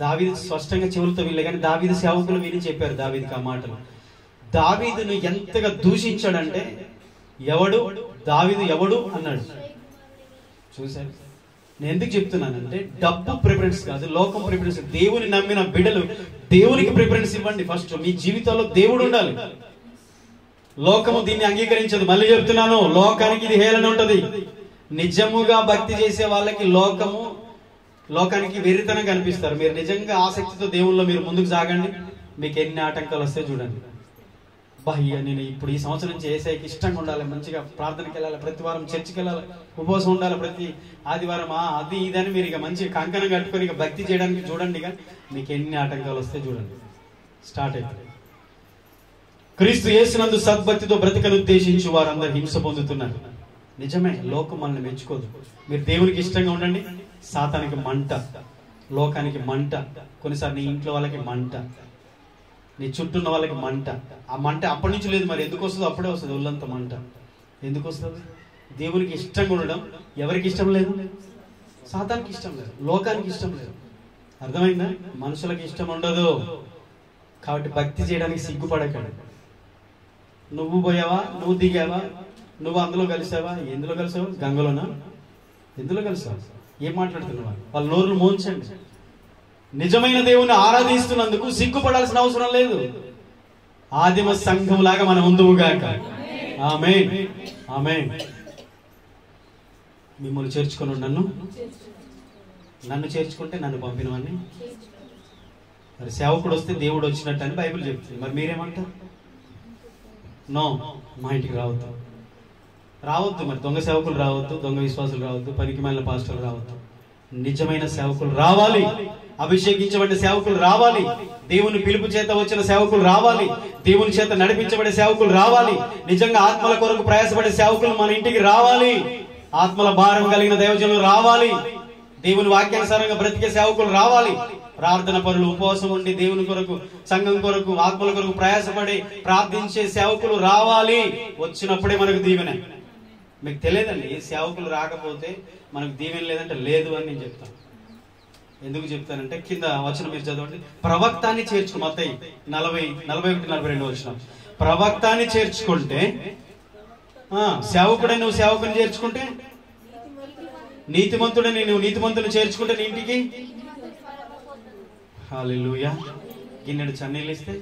S1: దావీదు స్పష్టంగా చెవులతో వీళ్ళే కానీ దావీదు సేవకులు విని చెప్పారు దావీదుకి ఆ మాటలు. దావీదును ఎంతగా దూషించాడంటే, ఎవడు దావీదు ఎవడు అన్నాడు. చూశారు? నేను ఎందుకు చెప్తున్నానంటే, డబ్బు ప్రిఫరెన్స్ కాదు, లోకం ప్రిఫరెన్స్. దేవుని నమ్మిన బిడ్డలు దేవునికి ప్రిఫరెన్స్ ఇవ్వండి. ఫస్ట్ మీ జీవితంలో దేవుడు ఉండాలి. లోకము దీన్ని అంగీకరించదు. మళ్ళీ చెప్తున్నాను, లోకానికి ఇది హేళన ఉంటది. నిజముగా భక్తి చేసే వాళ్ళకి లోకానికి వెర్రితనం కనిపిస్తారు. మీరు నిజంగా ఆసక్తితో దేవుళ్ళలో మీరు ముందుకు సాగండి, మీకు ఎన్ని ఆటంకాలు వస్తే చూడండి. బాహ్య నేను ఇప్పుడు ఈ సంవత్సరం నుంచి యేసయ్యకి ఇష్టంగా ఉండాలి, మంచిగా ప్రార్థనకి వెళ్ళాలి, ప్రతి వారం చర్చికి వెళ్ళాలి, ఉపవాసం ఉండాలి, ప్రతి ఆదివారం అది ఇదని మీరు ఇక మంచిగా కంకణం కట్టుకొని ఇక భక్తి చేయడానికి చూడండి. ఇక మీకు ఎన్ని ఆటంకాలు వస్తే చూడండి. స్టార్ట్ అవుతుంది. క్రీస్తు యేసునందు సద్భక్తితో బ్రతికను ఉద్దేశించి వారందరూ హింస పొందుతున్నారు. నిజమే, లోకం మనల్ని మెచ్చుకోదు. మీరు దేవునికి ఇష్టంగా ఉండండి, సాతానికి మంట. లోకానికి మంట, కొన్నిసార్లు నీ ఇంట్లో వాళ్ళకి మంట, నీ చుట్టూ ఉన్న వాళ్ళకి మంట. ఆ మంట అప్పటి నుంచి లేదు, మరి ఎందుకు వస్తుందో అప్పుడే వస్తుంది. ఒళ్ళంత మంట ఎందుకు వస్తుంది? దేవునికి ఇష్టంగా ఉండడం ఎవరికి ఇష్టం లేదు? సాతానికి ఇష్టం లేదు, లోకానికి ఇష్టం లేదు. అర్థమైందా? మనుషులకి ఇష్టం ఉండదు. కాబట్టి భక్తి చేయడానికి సిగ్గుపడకండి. నువ్వు పోయావా, నువ్వు దిగావా, నువ్వు అందులో కలిసావా? ఎందులో కలిసావు? గంగలోనా? ఎందులో కలిసావు? ఏం మాట్లాడుతున్నావా? వాళ్ళ నోరులు మోంచండి. నిజమైన దేవుని ఆరాధిస్తున్నందుకు సిగ్గుపడాల్సిన అవసరం లేదు. ఆదిమ సంఘం లాగా మనం ఉందువుగాక. ఆమేన్, ఆమేన్. మిమ్మల్ని చేర్చుకొని నన్ను చేర్చుకుంటే నన్ను పంపినవన్నీ. మరి సేవకుడు వస్తే దేవుడు వచ్చినట్టు అని బైబిల్ చెప్తుంది. మరి మీరేమంటారు? నో, మా ఇంటికి రావద్దు. మరి దొంగ సేవకులు రావద్దు, దొంగ విశ్వాసులు రావద్దు, పనికిమాలిన పాస్టర్లు రావద్దు. నిజమైన సేవకులు రావాలి, అభిషేకించబడిన సేవకులు రావాలి, దేవుని పిలుపు చేత వచ్చిన సేవకులు రావాలి, దేవుని చేత నడిపించబడే సేవకులు రావాలి, నిజంగా ఆత్మల కొరకు ప్రయాసపడే సేవకులు మన ఇంటికి రావాలి, ఆత్మల భారం కలిగిన దైవజనులు రావాలి, దేవుని వాక్యానుసారంగా బ్రతికే సేవకులు రావాలి, ప్రార్థన పరులు, ఉపవాసం ఉండి దేవుని కొరకు, సంఘం కొరకు, ఆత్మల కొరకు ప్రయాసపడి ప్రార్థించే సేవకులు రావాలి. వచ్చినప్పుడే మనకు దీవెన. మీకు తెలియదండి, సేవకులు రాకపోతే మనకు దీవెన లేదంటే లేదు అని నేను చెప్తాను. ఎందుకు చెప్తానంటే కింద వచనం మీరు చదవండి. ప్రవక్తాన్ని చేర్చుకు, మత్తయి 41-42 వచనం. ప్రవక్తాన్ని చేర్చుకుంటే, సేవకుడే నువ్వు సేవకుని చేర్చుకుంటే, నీతిమంతుడని నువ్వు నీతిమంతుని చేర్చుకుంటే నీ ఇంటికి హల్లెలూయా. గిన్నెడు చన్నీళ్ళు ఇస్తే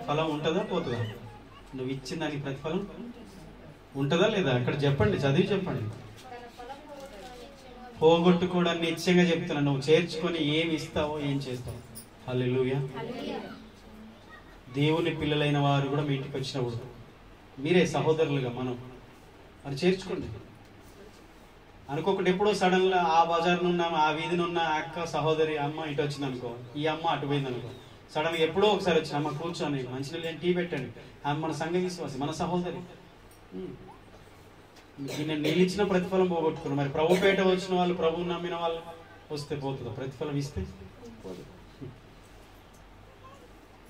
S1: ఫలం ఉంటుందా పోతుందా? నువ్వు ఇచ్చిన దానికి ప్రతిఫలం ఉంటుందా లేదా? అక్కడ చెప్పండి, చదివి చెప్పండి. పోగొట్టుకోవడాన్ని నిశ్చయంగా చెప్తున్నా. నువ్వు చేర్చుకొని ఏమి ఇస్తావో ఏం చేస్తావు. హల్లెలూయా. దేవుని పిల్లలైన వారు కూడా మీ ఇంటికి వచ్చినప్పుడు మీరే సహోదరులుగా మనం అది చేర్చుకోండి. అనుకోకుండా ఎప్పుడో సడన్ గా ఆ బజార్నున్న, ఆ వీధినున్న అక్క, సహోదరి, అమ్మ ఇటు వచ్చింది అనుకో, ఈ అమ్మ అటు పోయింది అనుకో, సడన్ గా ఎప్పుడో ఒకసారి వచ్చి అమ్మ కూర్చొని మంచినీళ్ళు టీ పెట్టండి, ఆమె మన సంఘ విశ్వాసి, మన సహోదరి. నేను నీళ్ళు ఇచ్చిన ప్రతిఫలం పోగొట్టుకున్నాను. మరి ప్రభుపేట వచ్చిన వాళ్ళు, ప్రభువుని నమ్మిన వాళ్ళు వస్తే పోతుందా? ప్రతిఫలం ఇస్తే పోదు.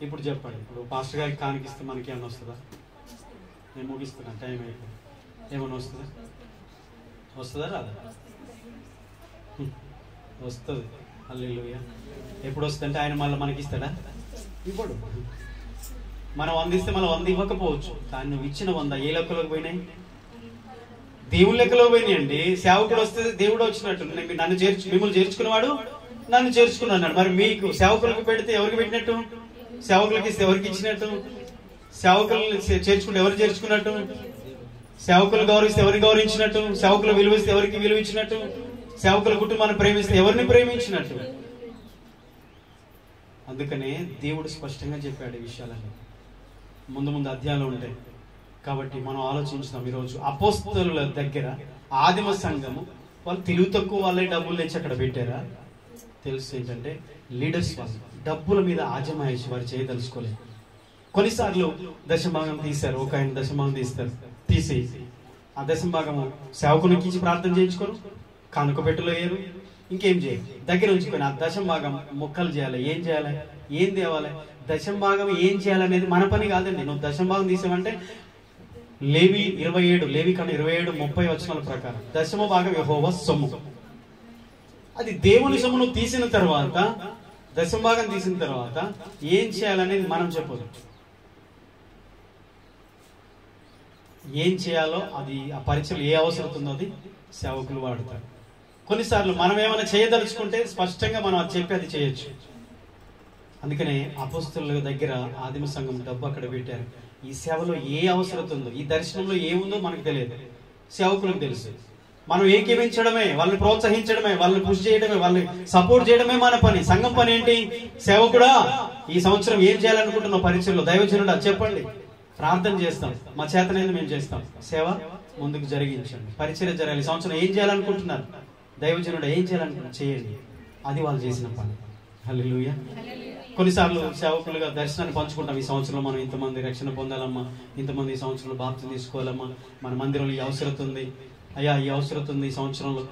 S1: ఇప్పుడు చెప్పండి, ఇప్పుడు పాస్టర్ గారికి కానికిస్తే మనకి ఏమైనా వస్తుందా? నేను ముగిస్తున్నాను, టైం అయిపోయింది. ఏమైనా వస్తుందా రాదా? వస్తుంది. హల్లెలూయా. ఎప్పుడు వస్తుందంటే ఆయన మళ్ళీ మనకి ఇస్తాడా? ఇవ్వడు. మనం 100 ఇస్తే మళ్ళీ 100 ఇవ్వకపోవచ్చు, కానీ నువ్వు ఇచ్చిన 100 ఏ లెక్కలోకి పోయినాయి? దేవుని లెక్కలో పోయినాయి అండి. సేవకుడు వస్తే దేవుడు వచ్చినట్టు. మిమ్మల్ని చేర్చుకున్నవాడు నన్ను చేర్చుకున్నాడు. మరి మీకు సేవకులకు పెడితే ఎవరికి పెట్టినట్టు? సేవకులకి ఇస్తే ఎవరికి ఇచ్చినట్టు? సేవకులను చేర్చుకుంటే ఎవరు చేర్చుకున్నట్టు? సేవకులు గౌరవిస్తే ఎవరిని గౌరవించినట్టు? సేవకులు విలువిస్తే ఎవరికి విలువ ఇచ్చినట్టు? సేవకుల కుటుంబాన్ని ప్రేమిస్తే ఎవరిని ప్రేమించినట్టు? అందుకనే దేవుడు స్పష్టంగా చెప్పాడు ఈ విషయాలని. ముందు అధ్యాయాలు ఉంటాయి కాబట్టి మనం ఆలోచించుదాం. ఈరోజు అపోస్తలుల దగ్గర ఆదిమ సంఘము వాళ్ళు తెలివి తక్కువ వాళ్ళే డబ్బులు తెచ్చి అక్కడ పెట్టారా? తెలుసు ఏంటంటే లీడర్స్ వాళ్ళు డబ్బుల మీద ఆజమాయిషి వారు చేయదలుచుకోలేదు. కొన్నిసార్లు దశభాగం తీశారు. ఒక ఆయన దశభాగం తీసి ఆ దశభాగము సేవకునికి ఇచ్చి ప్రార్థన చేయించుకోరు, కానుక పెట్టెలో వేయరు, ఇంకేం చేయరు. దగ్గర ఉంచుకొని ఆ దశభాగం మొక్కలు చేయాలి. ఏం చేయాలి? ఏం తేవాలి? దశభాగం ఏం చేయాలనేది మన పని కాదండి. నువ్వు దశభాగం తీసావంటే లేవి 27:30 వచనాల ప్రకారం దశమ భాగం యెహోవా సొమ్ము. అది దేవుని సొమ్ము. నువ్వు తీసిన తర్వాత, దశభాగం తీసిన తర్వాత ఏం చేయాలనేది మనం చెప్పదు. ఏం చేయాలో అది ఆ పరీక్షలు ఏ అవసరం ఉందో అది సేవకులు వాడతారు. కొన్నిసార్లు మనం ఏమైనా చేయదలుచుకుంటే స్పష్టంగా మనం అది చెప్పి అది చేయొచ్చు. అందుకనే అపోస్తలుల దగ్గర ఆదిమ సంఘం డబ్బు అక్కడ పెట్టారు. ఈ సేవలో ఏ అవసరం ఉందో, ఈ దర్శనంలో ఏముందో మనకు తెలియదు, సేవకులకు తెలుసు. మనం ఏకీవించడమే, వాళ్ళని ప్రోత్సహించడమే, వాళ్ళని పుష్ చేయడమే, వాళ్ళని సపోర్ట్ చేయడమే మన పని. సంఘం పని ఏంటి? సేవకుడా ఈ సంవత్సరం ఏం చేయాలనుకుంటున్నావు? పరిచయలో దైవజనుడా చెప్పండి, ప్రార్థన చేస్తాం, మా చేతనైంది మేము చేస్తాం, సేవ ముందుకు జరిగించండి, పరిచర్య జరగాలి. ఈ సంవత్సరం ఏం చేయాలనుకుంటున్నారు? దైవజనుడు ఏం చేయాలనుకుంటున్నారు? చేయండి. అది వాళ్ళు చేసిన పని. హల్లెలూయా. కొన్నిసార్లు సేవకులుగా దర్శనాన్ని పంచుకుంటాం. ఈ సంవత్సరంలో మనం ఇంతమంది రక్షణ పొందాలమ్మా, ఇంతమంది ఈ సంవత్సరంలో బాప్తిసం తీసుకోవాలమ్మా, మన మందిరంలో ఈ అవసరం ఉంది, అయ్యా ఈ అవసరం ఉంది, ఈ సంవత్సరంలో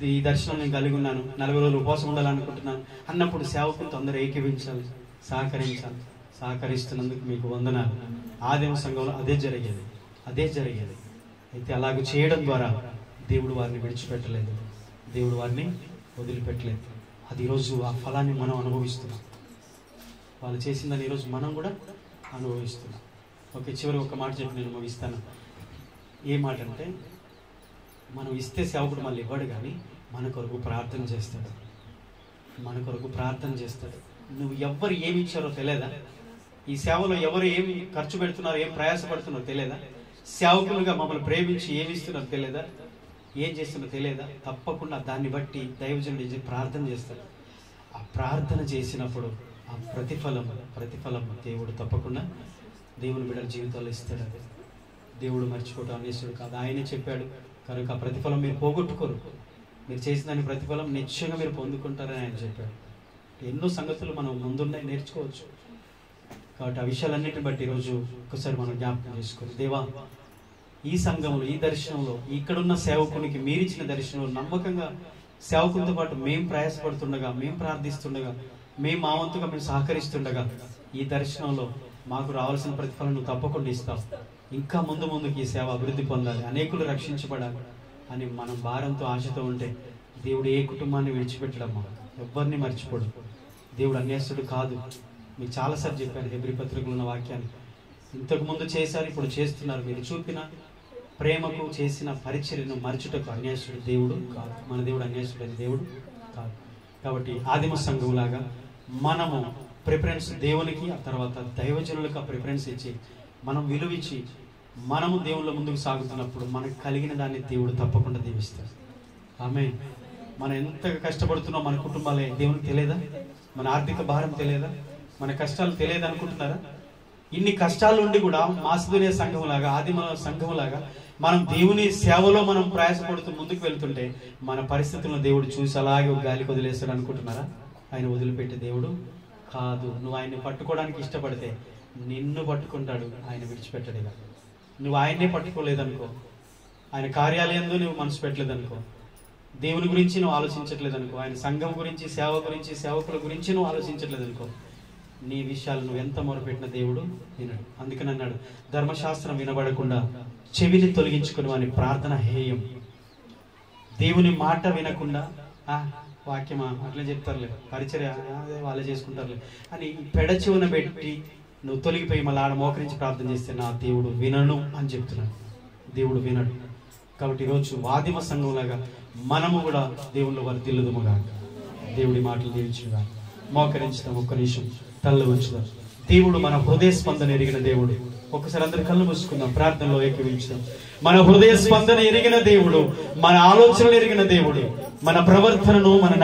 S1: ఈ దర్శనం నేను కలిగి ఉన్నాను, 40 రోజులు ఉపవాసం ఉండాలనుకుంటున్నాను అన్నప్పుడు సేవకులతో అందరూ ఏకీవించాలి, సహకరించాలి. సహకరిస్తున్నందుకు మీకు వందనాలు. ఆదిమ సంఘంలో అదే జరిగేది. అయితే అలాగ చేయడం ద్వారా దేవుడు వారిని విడిచిపెట్టలేదు, దేవుడు వారిని వదిలిపెట్టలేదు. అది ఈరోజు ఆ ఫలాన్ని మనం అనుభవిస్తున్నాం. వాళ్ళు చేసిందని ఈరోజు మనం కూడా అనుభవిస్తున్నాం. ఓకే, చివరి ఒక మాట చెప్పి నేను ముగిస్తాను. ఏ మాట అంటే, మనం ఇస్తే సేవకుడు మళ్ళీ ఇవ్వడు, కానీ మన కొరకు ప్రార్థన చేస్తాడు. నువ్వు ఎవరు ఏమి ఇచ్చారో తెలియదా? ఈ సేవలో ఎవరు ఏమి ఖర్చు పెడుతున్నారో, ఏం ప్రయాసపడుతున్నారో తెలియదా? సేవకులుగా మమ్మల్ని ప్రేమించి ఏమి ఇస్తున్నారో తెలియదా? ఏం చేస్తున్నారో తెలియదా? తప్పకుండా దాన్ని బట్టి దైవజనుడు ప్రార్థన చేస్తాడు. ఆ ప్రార్థన చేసినప్పుడు ఆ ప్రతిఫలం దేవుడు తప్పకుండా దేవుని బిడ్డల జీవితాల్లో ఇస్తాడు. అది దేవుడు మర్చిపోవడం అనేసుడు కాదు, ఆయనే చెప్పాడు. కనుక ఆ ప్రతిఫలం మీరు పోగొట్టుకోరు, మీరు చేసిన దాని ప్రతిఫలం నిశ్చయంగా మీరు పొందుకుంటారని ఆయన చెప్పాడు. ఎన్నో సంగతులు మనం ముందున్నాయి, నేర్చుకోవచ్చు. కాబట్టి ఆ విషయాలన్నిటిని బట్టి ఈరోజు ఒకసారి మనం జ్ఞాపకం చేసుకొని, దేవా ఈ సంఘంలో, ఈ దర్శనంలో, ఇక్కడున్న సేవకునికి మీరిచ్చిన దర్శనంలో నమ్మకంగా సేవకులతో పాటు మేము ప్రయాసపడుతుండగా, మేము ప్రార్థిస్తుండగా, మేము మా వంతుగా మేము సహకరిస్తుండగా, ఈ దర్శనంలో మాకు రావాల్సిన ప్రతిఫలం నువ్వు తప్పకుండా ఇస్తావు. ఇంకా ముందుకి ఈ సేవ అభివృద్ధి పొందాలి, అనేకులు రక్షించబడాలి అని మనం భారంతో, ఆశతో ఉంటే దేవుడు ఏ కుటుంబాన్ని విడిచిపెట్టడమ్మా, ఎవరిని మర్చిపోడు. దేవుడు అన్యాసుడు కాదు. మీకు చాలాసార్లు చెప్పాను హెబ్రీ పత్రికలో ఉన్న వాక్యాన్ని. ఇంతకుముందు చేశారు, ఇప్పుడు చేస్తున్నారు. మీరు చూపిన ప్రేమకు, చేసిన పరిచర్యను మరచుటకు అన్యాసుడు దేవుడు కాదు. మన దేవుడు అన్యాసుడైన దేవుడు కాదు. కాబట్టి ఆదిమ సంఘంలాగా మనము ప్రిఫరెన్స్ దేవునికి, ఆ తర్వాత దైవజనులకు ప్రిఫరెన్స్ ఇచ్చి, మనం విలువించి మనము దేవుళ్ళ ముందుకు సాగుతున్నప్పుడు మనకు కలిగిన దాన్ని దేవుడు తప్పకుండా దీవిస్తాడు. ఆమేన్. మనం ఎంతగా కష్టపడుతున్నాం మన కుటుంబాలే దేవునికి తెలియదా? మన ఆర్థిక భారం తెలియదా? మన కష్టాలు తెలియదు అనుకుంటున్నారా? ఇన్ని కష్టాలు ఉండి కూడా మాసిదోనియా సంఘంలాగా, ఆదిమ సంఘంలాగా మనం దేవుని సేవలో మనం ప్రయాసపడుతూ ముందుకు వెళ్తుంటే మన పరిస్థితులను దేవుడు చూసి అలాగే గాలికి వదిలేస్తాడు అనుకుంటున్నారా? ఆయన వదిలిపెట్టే దేవుడు కాదు. నువ్వు ఆయన్ని పట్టుకోవడానికి ఇష్టపడితే నిన్ను పట్టుకుంటాడు, ఆయన విడిచిపెట్టడుగా. నువ్వు ఆయన్నే పట్టుకోలేదనుకో, ఆయన కార్యాలయంలో నువ్వు మనసు పెట్టలేదనుకో, దేవుని గురించి నువ్వు ఆలోచించట్లేదనుకో, ఆయన సంఘం గురించి, సేవ గురించి, సేవకుల గురించి నువ్వు ఆలోచించట్లేదనుకో, నీ విషయాలు నువ్వు ఎంత మొరపెట్టిన దేవుడు వినడు. అందుకని అన్నాడు, ధర్మశాస్త్రం వినబడకుండా చెవిని తొలగించుకుని వాని ప్రార్థన హేయం. దేవుని మాట వినకుండా వాక్యమా అట్లా చెప్తారులే, పరిచర్య వాళ్ళే చేసుకుంటారులే అని పెడచెవున పెట్టి నువ్వు తొలగిపోయి మళ్ళీ ఆడ మోకరించి ప్రార్థన చేస్తే నా దేవుడు వినను అని చెప్తున్నాడు. దేవుడు వినడు. కాబట్టి ఈరోజు ఆదిమ సంఘంలాగా మనము కూడా దేవుళ్ళు వర్ధిల్లుదుముగా. దేవుడి మాటలు దీవించుగా. మోకరించుదాం, ఒక్క నిమిషం తల్ల ఉంచుదాం. దేవుడు మన హృదయ స్పందన ఎరిగిన దేవుడు. ఒక్కసారి అందరు కళ్ళు మూసుకుందాం, ప్రార్థనలో ఏకీవించుదాం. మన హృదయ స్పందన ఎరిగిన దేవుడు, మన ఆలోచనలు ఎరిగిన దేవుడు, మన ప్రవర్తనను, మన